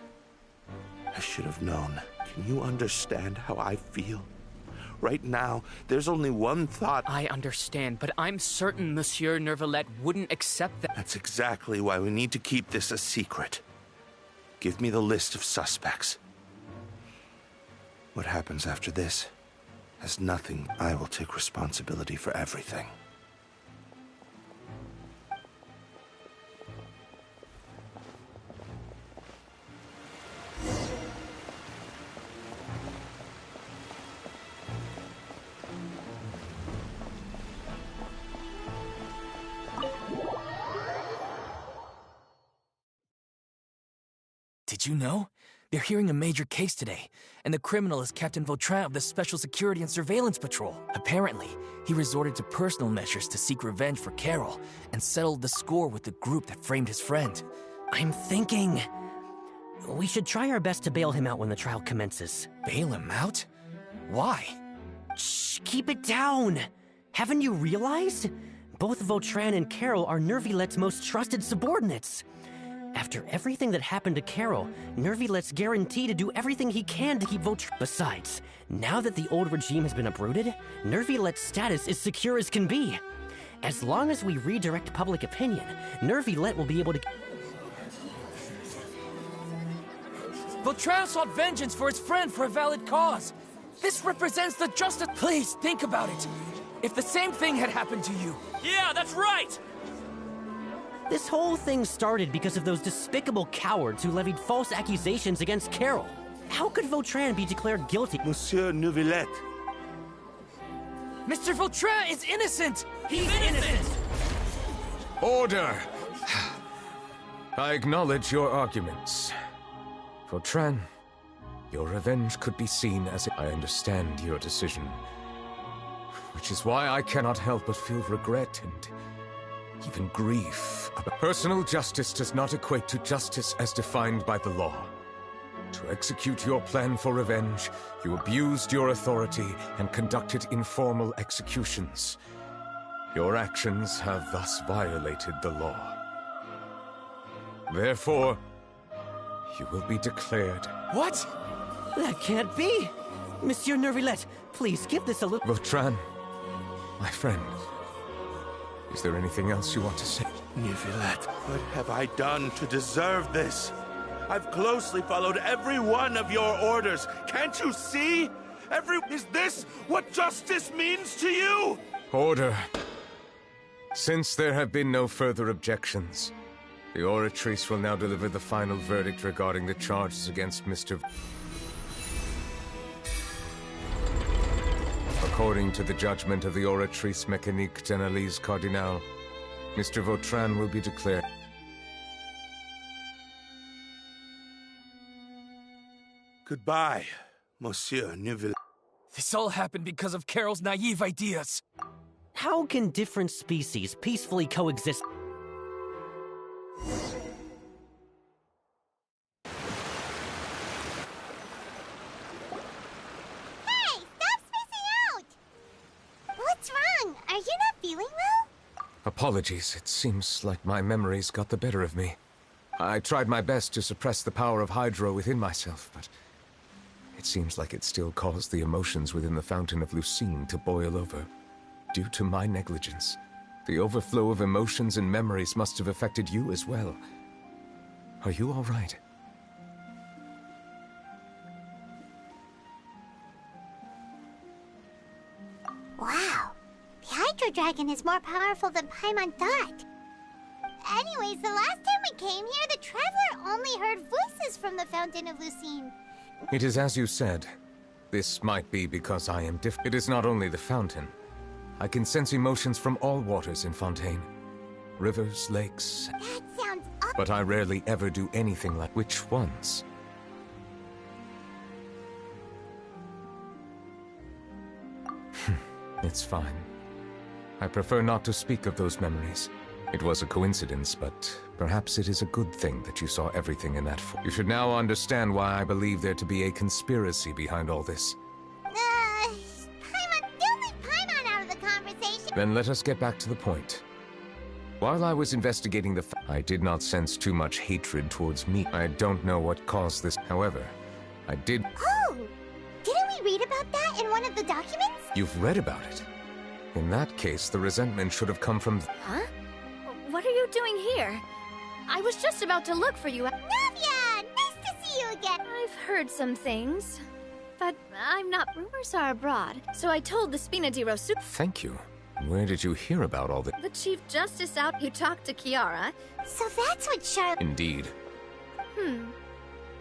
S11: I should have known. Can you understand how I feel? Right now, there's only one thought—
S14: I understand, but I'm certain Monsieur Neuvillette wouldn't accept that—
S11: That's exactly why we need to keep this a secret. Give me the list of suspects. What happens after this has nothing. I will take responsibility for everything.
S8: Did you know? They're hearing a major case today, and the criminal is Captain Vautrin of the Special Security and Surveillance Patrol. Apparently, he resorted to personal measures to seek revenge for Carol and settled the score with the group that framed his friend.
S15: I'm thinking we should try our best to bail him out when the trial commences.
S8: Bail him out? Why?
S15: Shh, keep it down. Haven't you realized? Both Vautrin and Carol are Neuvillette's most trusted subordinates. After everything that happened to Carol, Neuvillette's guaranteed to do everything he can to keep Vautrin. Besides, now that the old regime has been uprooted, Neuvillette's status is secure as can be. As long as we redirect public opinion, Neuvillette will be able to—
S8: Vautrin sought vengeance for his friend for a valid cause. This represents the justice— Please, think about it. If the same thing had happened to you—
S15: Yeah, that's right! This whole thing started because of those despicable cowards who levied false accusations against Carol. How could Vautrin be declared guilty?
S11: Monsieur Neuvillette.
S8: Mr. Vautrin is innocent!
S15: He's innocent!
S4: Order! I acknowledge your arguments. Vautrin, your revenge could be seen as— I understand your decision, which is why I cannot help but feel regret and even grief. Personal justice does not equate to justice as defined by the law. To execute your plan for revenge, you abused your authority and conducted informal executions. Your actions have thus violated the law. Therefore, you will be declared—
S15: What? That can't be! Monsieur Neuvillette, please give this a look—
S4: Vautrin, my friend, is there anything else you want to say?
S11: Neuvillette, what have I done to deserve this? I've closely followed every one of your orders. Can't you see? Is this what justice means to you?
S4: Order. Since there have been no further objections, the Oratrice will now deliver the final verdict regarding the charges against Mr. According to the judgment of the Oratrice Mécanique d'Analyse Cardinal, Mr. Vautrin will be declared.
S11: Goodbye, Monsieur Neuvillette.
S8: This all happened because of Carol's naive ideas.
S15: How can different species peacefully coexist?
S1: Hey, stop spacing out! What's wrong? Are you not feeling well?
S4: Apologies, it seems like my memories got the better of me. I tried my best to suppress the power of Hydro within myself, but it seems like it still caused the emotions within the Fountain of Lucine to boil over. Due to my negligence, the overflow of emotions and memories must have affected you as well. Are you all right?
S1: Wow. The Hydro Dragon is more powerful than Paimon thought. Anyways, the last time we came here, the Traveler only heard voices from the Fountain of Lucine.
S4: It is as you said. This might be because I am different. It is not only the fountain. I can sense emotions from all waters in Fontaine. Rivers, lakes.
S1: That sounds awful.
S4: But I rarely ever do anything like which ones? It's fine. I prefer not to speak of those memories. It was a coincidence, but perhaps it is a good thing that you saw everything in that form. You should now understand why I believe there to be a conspiracy behind all this.
S1: Paimon, don't leave Paimon out of the conversation.
S4: Then let us get back to the point. While I was investigating I did not sense too much hatred towards me. I don't know what caused this. However, I did...
S1: Oh! Didn't we read about that in one of the documents?
S4: You've read about it. In that case, the resentment should have come from...
S13: Huh? What are you doing here? I was just about to look for you.
S1: Navia! Nice to see you again!
S13: I've heard some things, but I'm not. Rumors are abroad, so I told the Spina di Rosu.
S4: Thank you. Where did you hear about all this?
S13: The Chief Justice out who talked to Kiara.
S1: So that's what Charlotte...
S4: Indeed.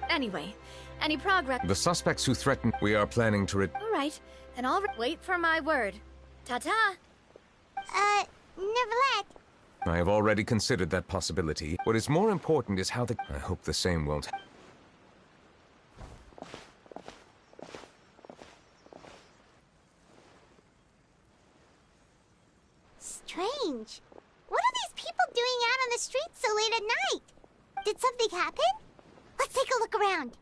S13: Anyway, any progress?
S4: The suspects who threatened... We are planning to
S13: All right, then I'll wait for my word. Ta-ta!
S1: Neuvillette.
S4: I have already considered that possibility. What is more important is how the... I hope the same won't...
S1: Strange. What are these people doing out on the streets so late at night? Did something happen? Let's take a look around.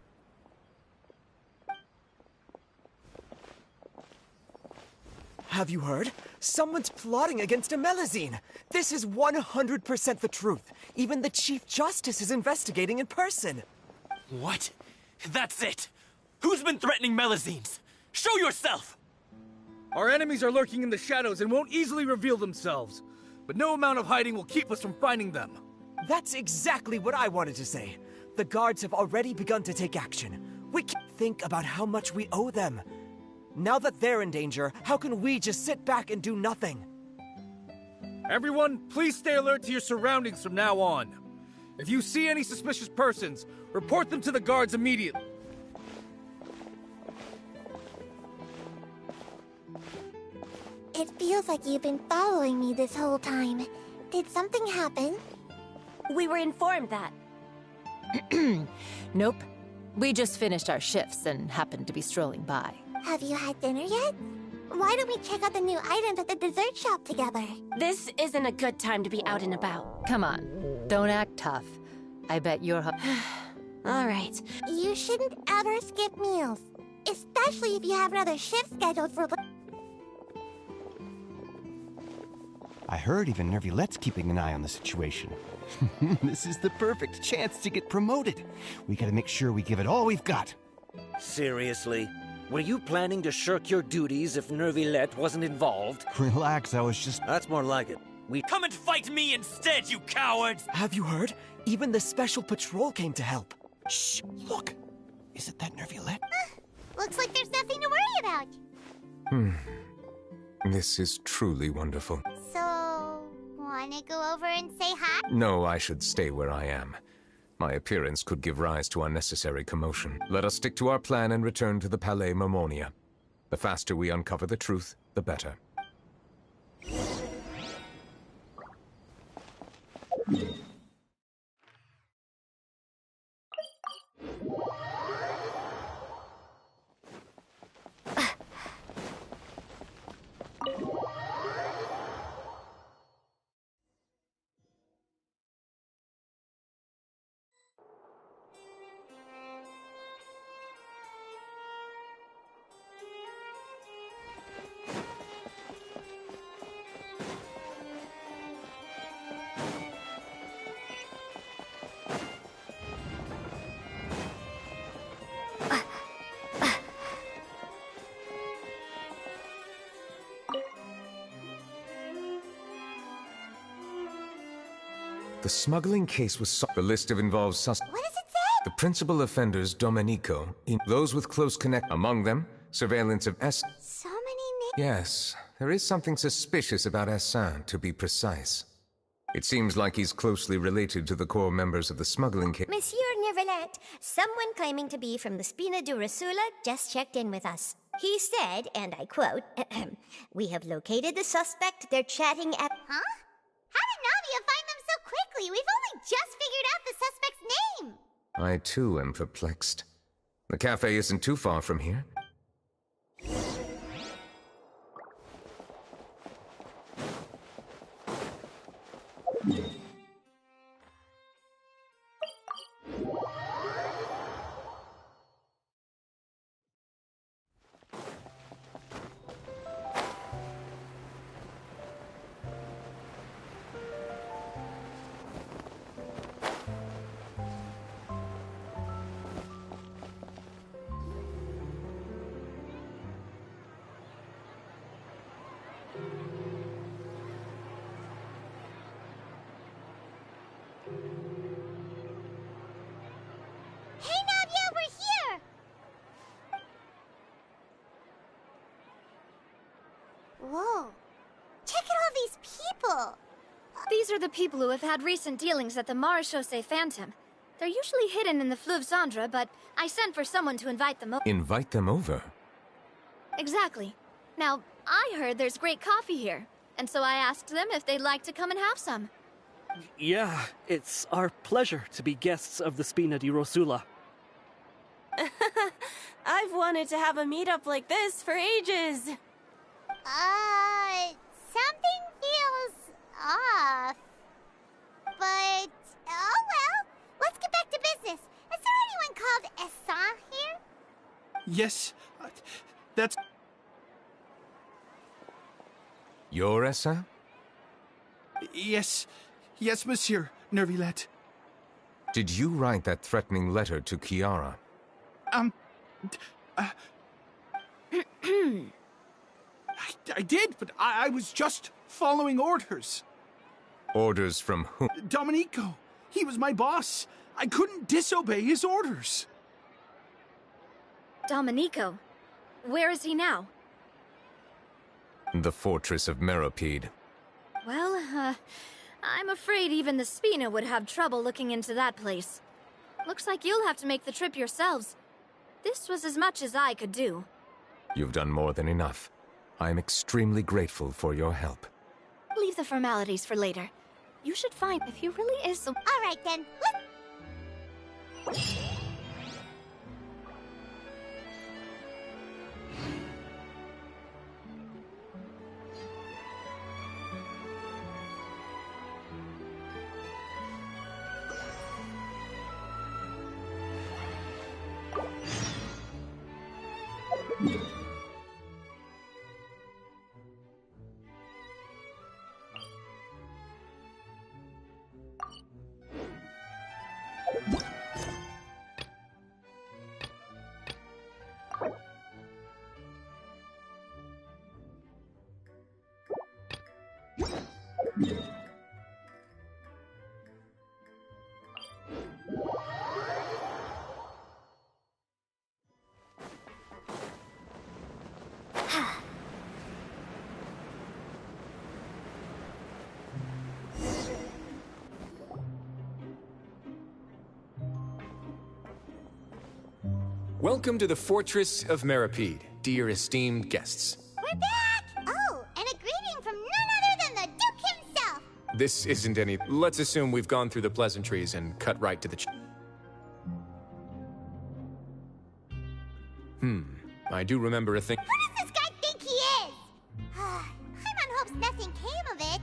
S16: Have you heard? Someone's plotting against Amelazine. This is 100% the truth. Even the Chief Justice is investigating in person.
S8: What? That's it! Who's been threatening Melazines? Show yourself!
S17: Our enemies are lurking in the shadows and won't easily reveal themselves. But no amount of hiding will keep us from finding them.
S16: That's exactly what I wanted to say. The guards have already begun to take action. We can't think about how much we owe them. Now that they're in danger, how can we just sit back and do nothing?
S17: Everyone, please stay alert to your surroundings from now on. If you see any suspicious persons, report them to the guards immediately.
S1: It feels like you've been following me this whole time. Did something happen?
S9: We were informed that.
S6: Nope. We just finished our shifts and happened to be strolling by.
S1: Have you had dinner yet? Why don't we check out the new items at the dessert shop together?
S9: This isn't a good time to be out and about.
S6: Come on, don't act tough. I bet you're...
S9: All right.
S1: You shouldn't ever skip meals. Especially if you have another shift scheduled for...
S18: I heard even Nervillette's keeping an eye on the situation. This is the perfect chance to get promoted. We gotta make sure we give it all we've got.
S19: Seriously? Were you planning to shirk your duties if Neuvillette wasn't involved?
S18: Relax, I was just...
S19: That's more like it.
S8: Come and fight me instead, you cowards!
S16: Have you heard? Even the Special Patrol came to help.
S18: Shh, look! Isn't that Neuvillette?
S1: Looks like there's nothing to worry about.
S4: This is truly wonderful.
S1: So, wanna go over and say hi?
S4: No, I should stay where I am. My appearance could give rise to unnecessary commotion. Let us stick to our plan and return to the Palais Mermonia. The faster we uncover the truth, the better. The smuggling case was The list of involved suspects.
S1: What does it say?
S4: The principal offenders, Domenico, those with close connect. Among them, surveillance of S.
S1: So many names.
S4: Yes, there is something suspicious about Hassan, to be precise. It seems like he's closely related to the core members of the smuggling case.
S3: Monsieur Neuvillete, someone claiming to be from the Spina di Rosula just checked in with us. He said, and I quote, "We have located the suspect. They're chatting at..."
S1: Huh? How did Navia find them so quickly? We've only just figured out the suspect's name.
S4: I too am perplexed. The cafe isn't too far from here.
S1: Hey, Navia, we're here! Whoa. Check out all these people!
S20: These are the people who have had recent dealings at the Marechaussee Phantom. They're usually hidden in the Fleuve Cendre, but I sent for someone to invite them over.
S4: Invite them over?
S20: Exactly. Now, I heard there's great coffee here, and so I asked them if they'd like to come and have some.
S21: Yeah, it's our pleasure to be guests of the Spina di Rosula.
S5: I've wanted to have a meetup like this for ages.
S1: Something feels off. But, oh well. Let's get back to business. Is there anyone called Essan here?
S22: Yes, that's...
S4: Your Essa?
S22: Yes, monsieur, Neuvillete.
S4: Did you write that threatening letter to Chiara?
S22: I did, but I was just following orders.
S4: Orders from whom?
S22: Domenico. He was my boss. I couldn't disobey his orders.
S20: Domenico? Where is he now?
S4: The fortress of Meropide.
S20: Well, I'm afraid even the Spina would have trouble looking into that place. Looks like you'll have to make the trip yourselves. This was as much as I could do.
S4: You've done more than enough. I am extremely grateful for your help.
S20: Leave the formalities for later. You should find if he really is so...
S1: All right, then.
S14: Welcome to the Fortress of Meripede, dear esteemed guests.
S1: We're back! Oh, and a greeting from none other than the Duke himself!
S14: This isn't any... Let's assume we've gone through the pleasantries and cut right to the I do remember a thing...
S1: Who does this guy think he is? Paimon hopes nothing came of it.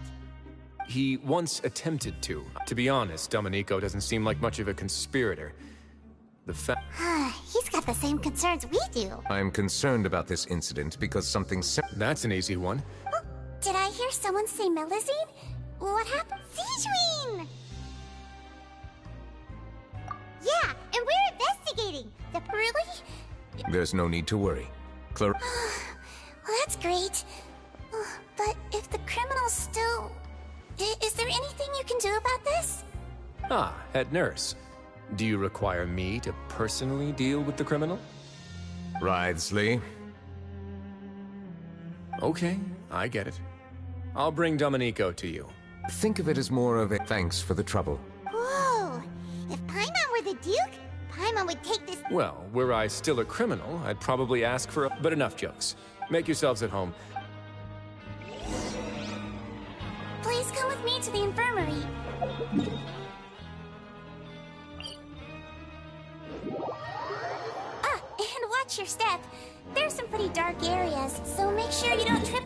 S14: He once attempted to. To be honest, Domenico doesn't seem like much of a conspirator. The fact...
S1: He's got the same concerns we do.
S4: I'm concerned about this incident because something...
S14: That's an easy one.
S1: Oh, did I hear someone say Melazine? What happened? Sijuin! Yeah, and we're investigating. Really?
S4: There's no need to worry.
S1: Well, that's great. But if the criminal's still... Is there anything you can do about this?
S14: Ah, head nurse. Do you require me to personally deal with the criminal?
S4: Wriothesley.
S14: Okay, I get it. I'll bring Domenico to you.
S4: Think of it as more of a thanks for the trouble.
S1: Whoa! If Paimon were the Duke, Paimon would take this...
S14: Well, were I still a criminal, I'd probably ask for a... But enough jokes. Make yourselves at home.
S1: Please come with me to the infirmary. And watch your step. There's some pretty dark areas, so make sure you don't trip.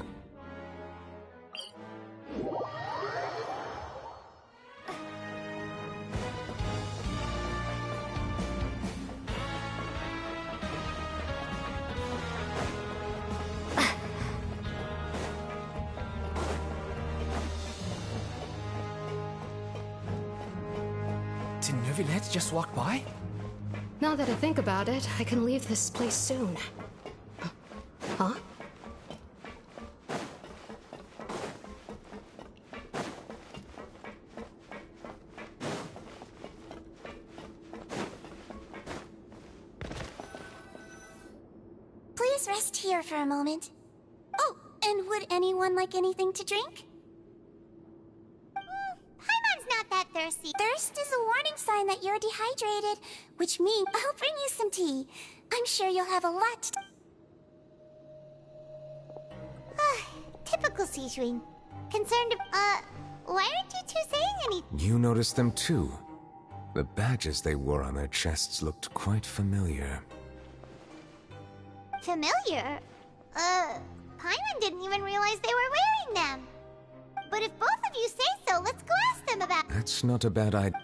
S8: Did neuvillete just walk by?
S2: Now that I think about it, I can leave this place soon. Huh?
S1: Please rest here for a moment. Oh, and would anyone like anything to drink? Paimon's not that thirsty. Thirst is a warning sign that you're dehydrated, which means I'll bring you some tea. I'm sure you'll have a lot to... Typical Sijuin. Concerned why aren't you two saying anything?
S4: You noticed them too. The badges they wore on their chests looked quite familiar.
S1: Familiar? Paimon didn't even realize they were wearing them. But if both of you say so, let's go ask them about...
S4: That's not a bad idea.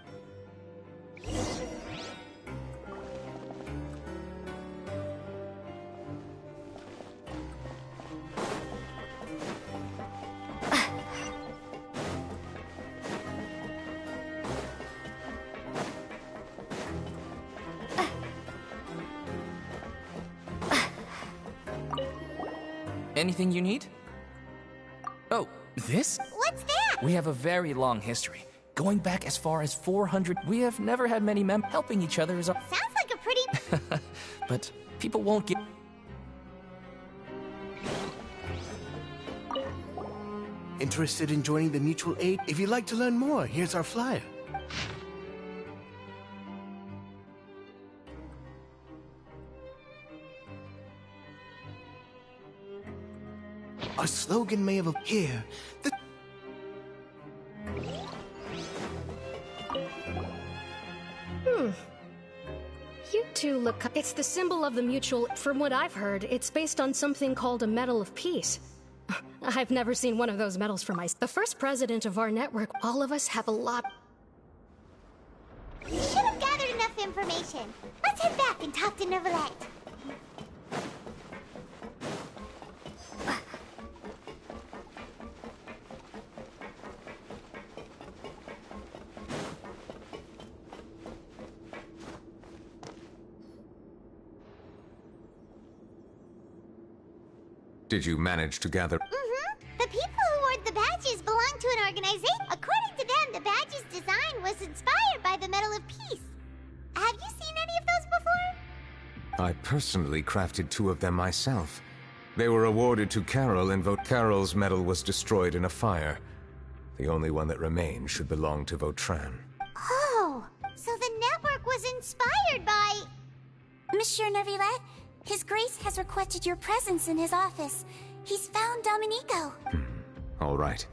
S8: Anything you need? Oh, this?
S1: What's that?
S8: We have a very long history. Going back as far as 400, we have never had many helping each other is our...
S1: Sounds like a pretty...
S8: But people won't get...
S10: Interested in joining the mutual aid? If you'd like to learn more, here's our flyer. Our slogan may have appeared.
S2: You two look... It's the symbol of the mutual... From what I've heard, it's based on something called a Medal of Peace. I've never seen one of those medals for myself. The first president of our network, all of us have a lot...
S1: We should have gathered enough information. Let's head back and talk to neuvillete.
S4: Did you manage to gather...
S1: The people who wore the badges belong to an organization. According to them, the badge's design was inspired by the Medal of Peace. Have you seen any of those before?
S4: I personally crafted 2 of them myself. They were awarded to Carol, and Carol's medal was destroyed in a fire. The only one that remained should belong to Vautran.
S1: Oh, so the network was inspired by...
S5: Monsieur Neuvillette, His Grace has requested your presence in his office. He's found Domenico.
S4: All right.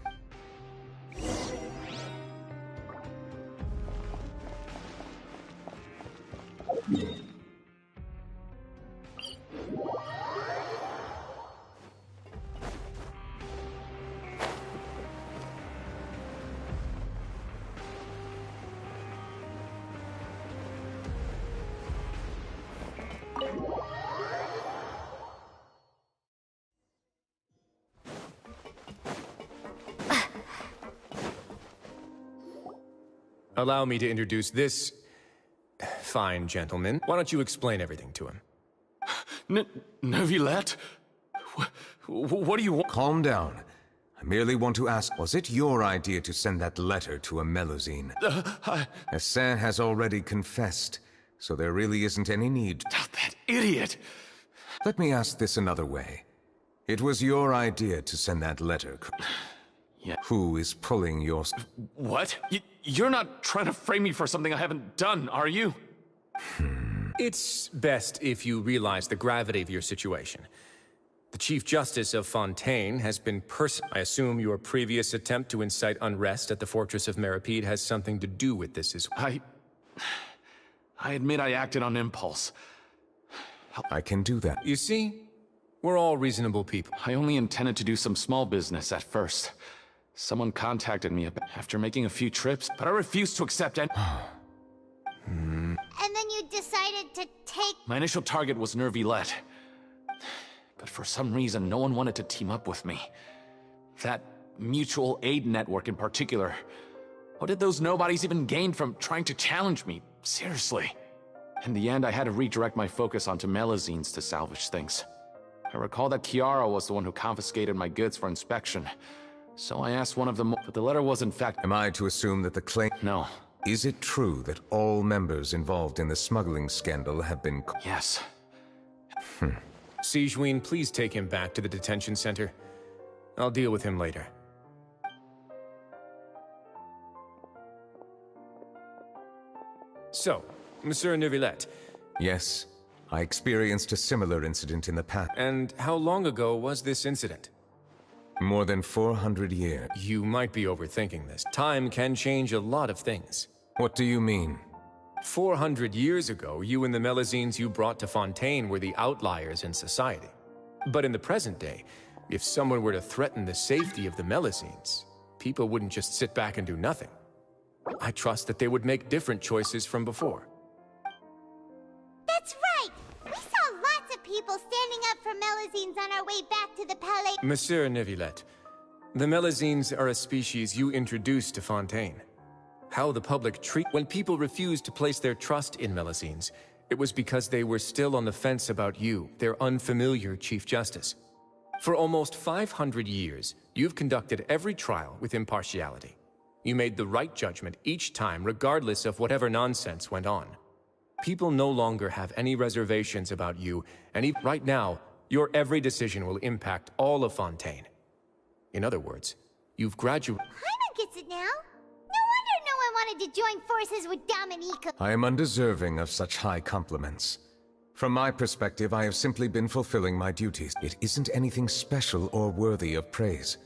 S7: Allow me to introduce this fine gentleman. Why don't you explain everything to him?
S17: Neuvillette? What do you want?
S4: Calm down. I merely want to ask, was it your idea to send that letter to a Melusine? Hassan has already confessed, so there really isn't any need.
S17: That idiot!
S4: Let me ask this another way. It was your idea to send that letter.
S17: Yeah.
S4: Who is pulling your...
S17: What? You're not trying to frame me for something I haven't done, are you?
S7: It's best if you realize the gravity of your situation. The Chief Justice of Fontaine has been I assume your previous attempt to incite unrest at the Fortress of Meripede has something to do with this as well.
S17: I admit I acted on impulse.
S4: I can do that.
S7: You see? We're all reasonable people.
S17: I only intended to do some small business at first. Someone contacted me after making a few trips, but I refused to accept any...
S1: And then you decided to take...
S17: My initial target was Neuvillette. But for some reason, no one wanted to team up with me. That mutual aid network in particular. What did those nobodies even gain from trying to challenge me? Seriously. In the end, I had to redirect my focus onto Melusines to salvage things. I recall that Chiara was the one who confiscated my goods for inspection. So I asked one of them, but the letter was in fact...
S4: Am I to assume that the claim...
S17: No.
S4: Is it true that all members involved in the smuggling scandal have been...
S17: Yes.
S7: Sigewinne, please take him back to the detention center. I'll deal with him later. So, Monsieur Neuvillette.
S4: Yes, I experienced a similar incident in the past.
S7: And how long ago was this incident?
S4: More than 400 years.
S7: You might be overthinking this. Time can change a lot of things.
S4: What do you mean?
S7: 400 years ago, you and the Melusines you brought to Fontaine were the outliers in society. But in the present day, if someone were to threaten the safety of the Melusines, people wouldn't just sit back and do nothing. I trust that they would make different choices from before.
S1: That's right! We saw lots of people standing up for Melusines on our way back to the Palais.
S7: Monsieur Neuvillette, the Melusines are a species you introduced to Fontaine. How the public treat... When people refused to place their trust in Melusines, it was because they were still on the fence about you, their unfamiliar Chief Justice. For almost 500 years, you've conducted every trial with impartiality. You made the right judgment each time, regardless of whatever nonsense went on. People no longer have any reservations about you, and right now, your every decision will impact all of Fontaine. In other words, you've graduated...
S1: Paimon gets it now. No wonder no one wanted to join forces with Domenico.
S4: I am undeserving of such high compliments. From my perspective, I have simply been fulfilling my duties. It isn't anything special or worthy of praise.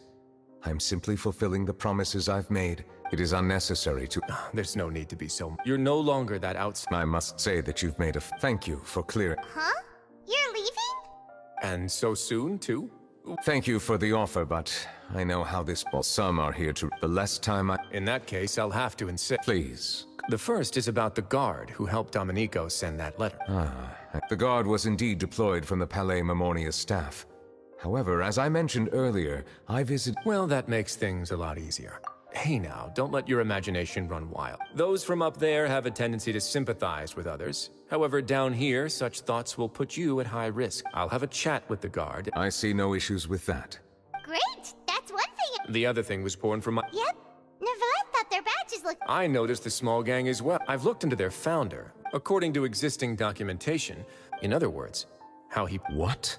S4: I'm simply fulfilling the promises I've made. It is unnecessary to...
S7: There's no need to be so... You're no longer that outside...
S4: I must say that you've made a... Thank you for clearing...
S1: Huh? You're leaving?
S7: And so soon, too?
S4: Thank you for the offer, but I know how this... Well, some are here to... The less time I...
S7: In that case, I'll have to insist...
S4: Please.
S7: The first is about the guard who helped Domenico send that letter.
S4: The guard was indeed deployed from the Palais Memoria's staff. However, as I mentioned earlier, I visited...
S7: Well, that makes things a lot easier. Hey now, don't let your imagination run wild. Those from up there have a tendency to sympathize with others. However, down here, such thoughts will put you at high risk. I'll have a chat with the guard.
S4: I see no issues with that.
S1: Great! That's one thing...
S7: The other thing was born from my...
S1: Yep. Neuvillette thought their badges looked...
S7: I noticed the small gang as well. I've looked into their founder. According to existing documentation, in other words, how he...
S4: What?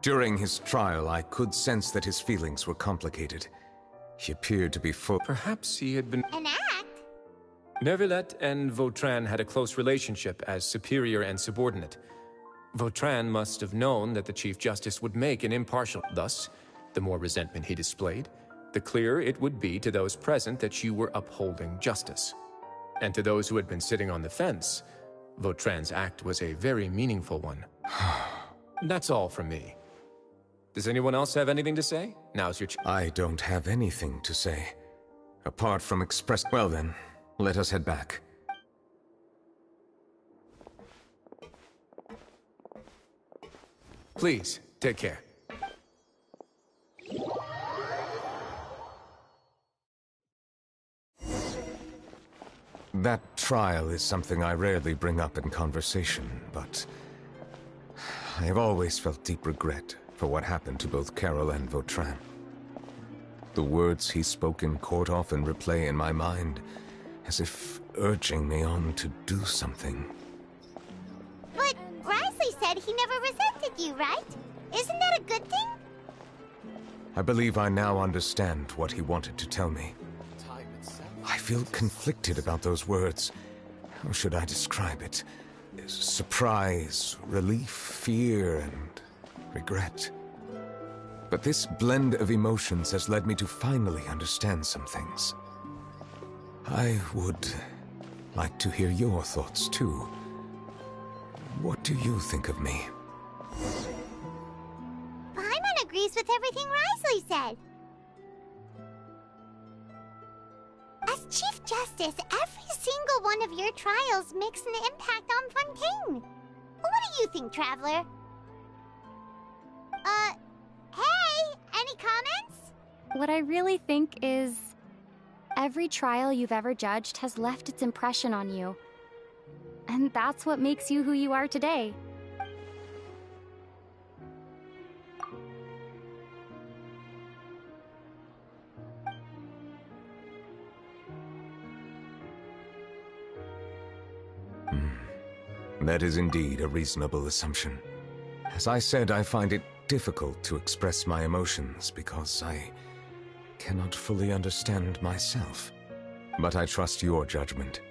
S4: During his trial, I could sense that his feelings were complicated. He appeared to be full...
S7: Perhaps he had been...
S1: An act?
S7: Neuvillete and Vautrin had a close relationship as superior and subordinate. Vautrin must have known that the Chief Justice would make an impartial. Thus, the more resentment he displayed, the clearer it would be to those present that you were upholding justice. And to those who had been sitting on the fence, Vautrin's act was a very meaningful one. That's all from me. Does anyone else have anything to say? Now's your
S4: I don't have anything to say. Apart from express... Well then, let us head back.
S7: Please, take care.
S4: That trial is something I rarely bring up in conversation, but I have always felt deep regret for what happened to both Carol and Vautrin. The words he spoke in court often replay in my mind, as if urging me on to do something.
S1: But Risley said he never resented you, right? Isn't that a good thing?
S4: I believe I now understand what he wanted to tell me. I feel conflicted about those words. How should I describe it? Surprise, relief, fear, and regret. But this blend of emotions has led me to finally understand some things. I would like to hear your thoughts, too. What do you think of me?
S1: Paimon agrees with everything Risley said. As Chief Justice, every single one of your trials makes an impact on Fontaine. What do you think, Traveler? Hey, any comments?
S11: What I really think is... every trial you've ever judged has left its impression on you. And that's what makes you who you are today.
S4: That is indeed a reasonable assumption. As I said, I find it difficult to express my emotions because I cannot fully understand myself. But I trust your judgment.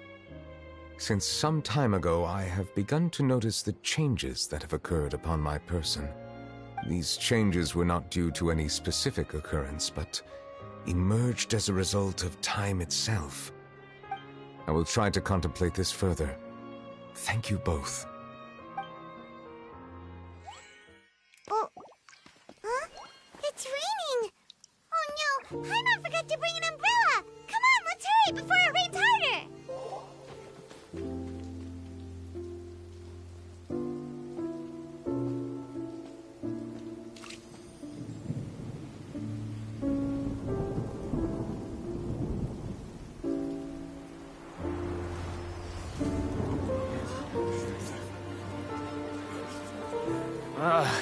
S4: Since some time ago, I have begun to notice the changes that have occurred upon my person. These changes were not due to any specific occurrence, but emerged as a result of time itself. I will try to contemplate this further. Thank you both.
S1: Oh, huh? It's raining! Oh no, Paimon forgot to bring an umbrella! Come on, let's hurry before it rains harder!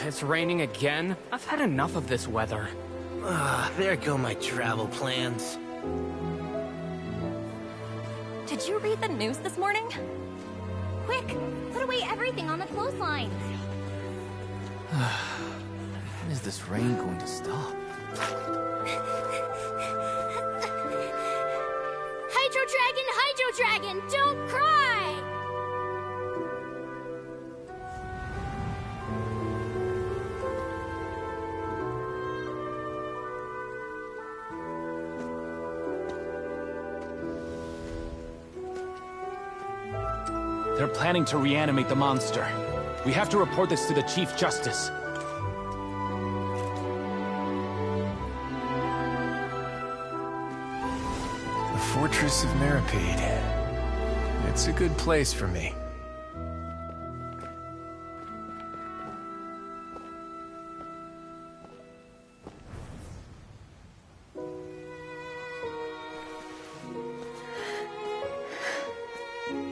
S14: It's raining again? I've had enough of this weather.
S15: There go my travel plans.
S11: Did you read the news this morning? Quick, put away everything on the clothesline.
S8: When is this rain going to stop?
S13: Hydro Dragon, don't cry!
S17: They're planning to reanimate the monster. We have to report this to the Chief Justice.
S7: The Fortress of Meripede. It's a good place for me.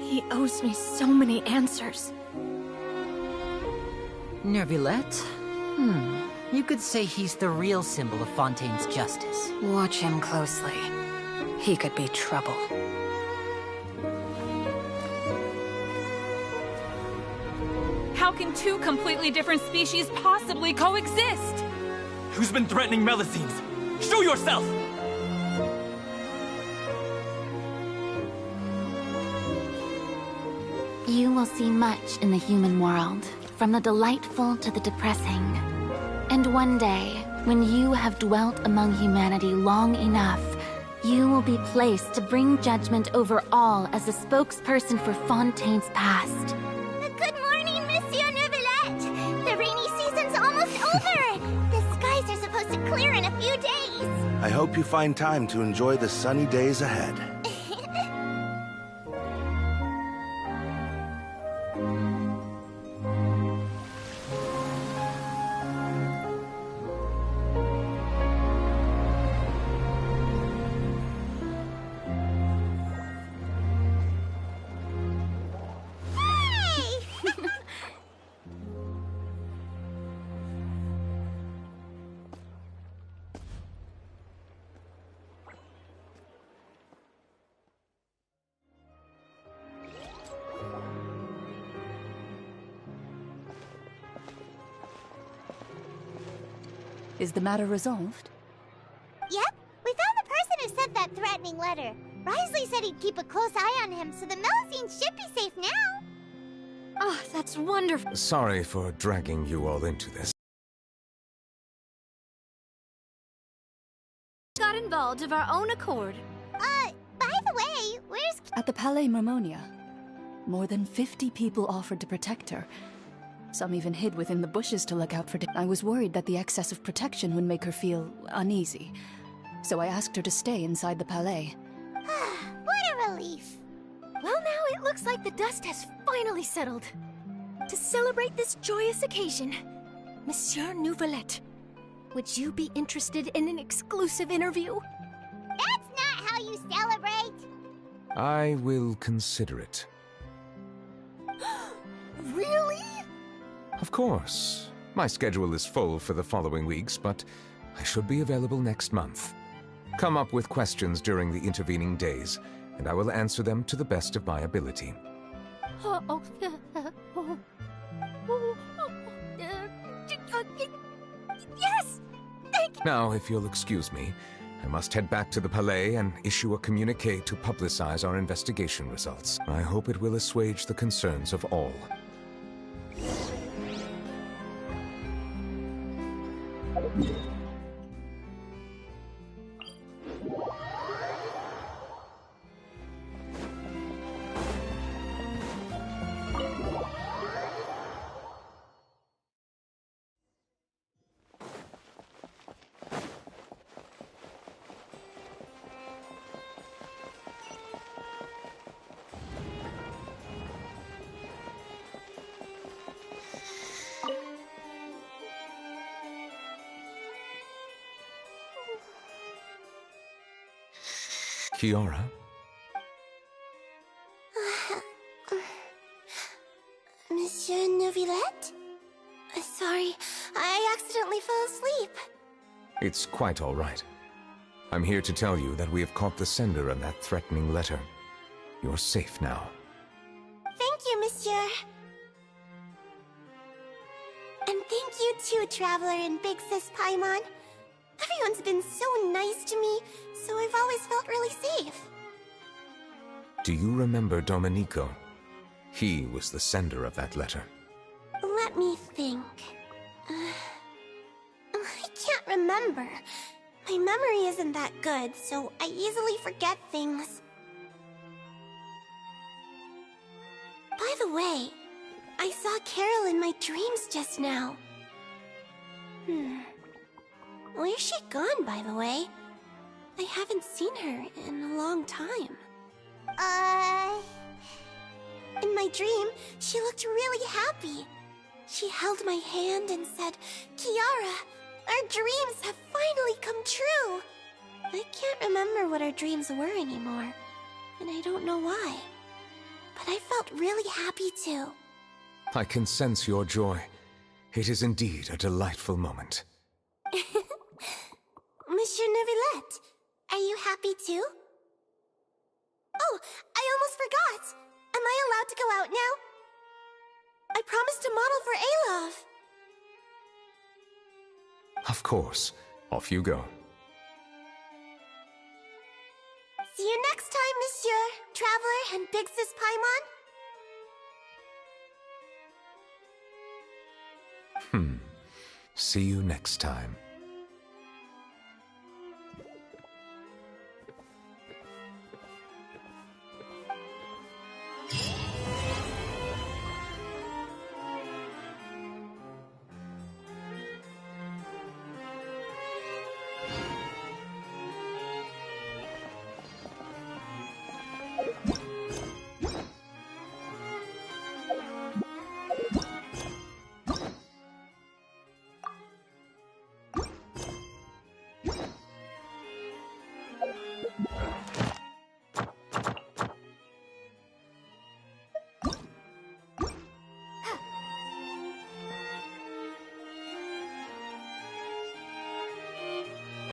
S20: He owes me so many answers.
S12: Neuvillete? You could say he's the real symbol of Fontaine's justice.
S23: Watch him closely. He could be trouble.
S24: How can two completely different species possibly coexist?
S8: Who's been threatening Melusines? Show yourself!
S11: You will see much in the human world, from the delightful to the depressing. And one day, when you have dwelt among humanity long enough, you will be placed to bring judgment over all as a spokesperson for Fontaine's past.
S1: Good morning, Monsieur Neuvillete! The rainy season's almost over! The skies are supposed to clear in a few days!
S10: I hope you find time to enjoy the sunny days ahead.
S6: Is the matter resolved?
S1: Yep, we found the person who sent that threatening letter. Risley said he'd keep a close eye on him, so the Melusines should be safe now.
S20: Oh, that's wonderful.
S4: Sorry for dragging you all into this.
S20: Got involved of our own accord.
S1: By the way, where's...
S6: At the Palais Mermonia. More than 50 people offered to protect her. Some even hid within the bushes to look out for... I was worried that the excess of protection would make her feel uneasy. So I asked her to stay inside the Palais.
S1: What a relief.
S9: Well, now it looks like the dust has finally settled. To celebrate this joyous occasion, Monsieur Neuvillete, would you be interested in an exclusive interview?
S1: That's not how you celebrate!
S4: I will consider it.
S9: Really?
S4: Of course. My schedule is full for the following weeks, but I should be available next month. Come up with questions during the intervening days, and I will answer them to the best of my ability.
S9: Yes! Thank you!
S4: Now, if you'll excuse me, I must head back to the Palais and issue a communique to publicize our investigation results. I hope it will assuage the concerns of all. Kiara?
S5: Monsieur Neuvillete? Sorry, I accidentally fell asleep.
S4: It's quite all right. I'm here to tell you that we have caught the sender of that threatening letter. You're safe now.
S5: Thank you, Monsieur. And thank you too, Traveler and Big Sis Paimon. Everyone's been so nice to me, so I've always felt really safe.
S4: Do you remember Domenico? He was the sender of that letter.
S5: Let me think. I can't remember. My memory isn't that good, so I easily forget things. By the way, I saw Carol in my dreams just now. Where's she gone, by the way? I haven't seen her in a long time. In my dream, she looked really happy. She held my hand and said, "Kiara, our dreams have finally come true." I can't remember what our dreams were anymore, and I don't know why. But I felt really happy too.
S4: I can sense your joy. It is indeed a delightful moment.
S5: Monsieur Neuvillete, are you happy too? Oh, I almost forgot! Am I allowed to go out now? I promised to model for Alov.
S4: Of course. Off you go.
S5: See you next time, Monsieur, Traveler, and Big Sis Paimon.
S4: See you next time.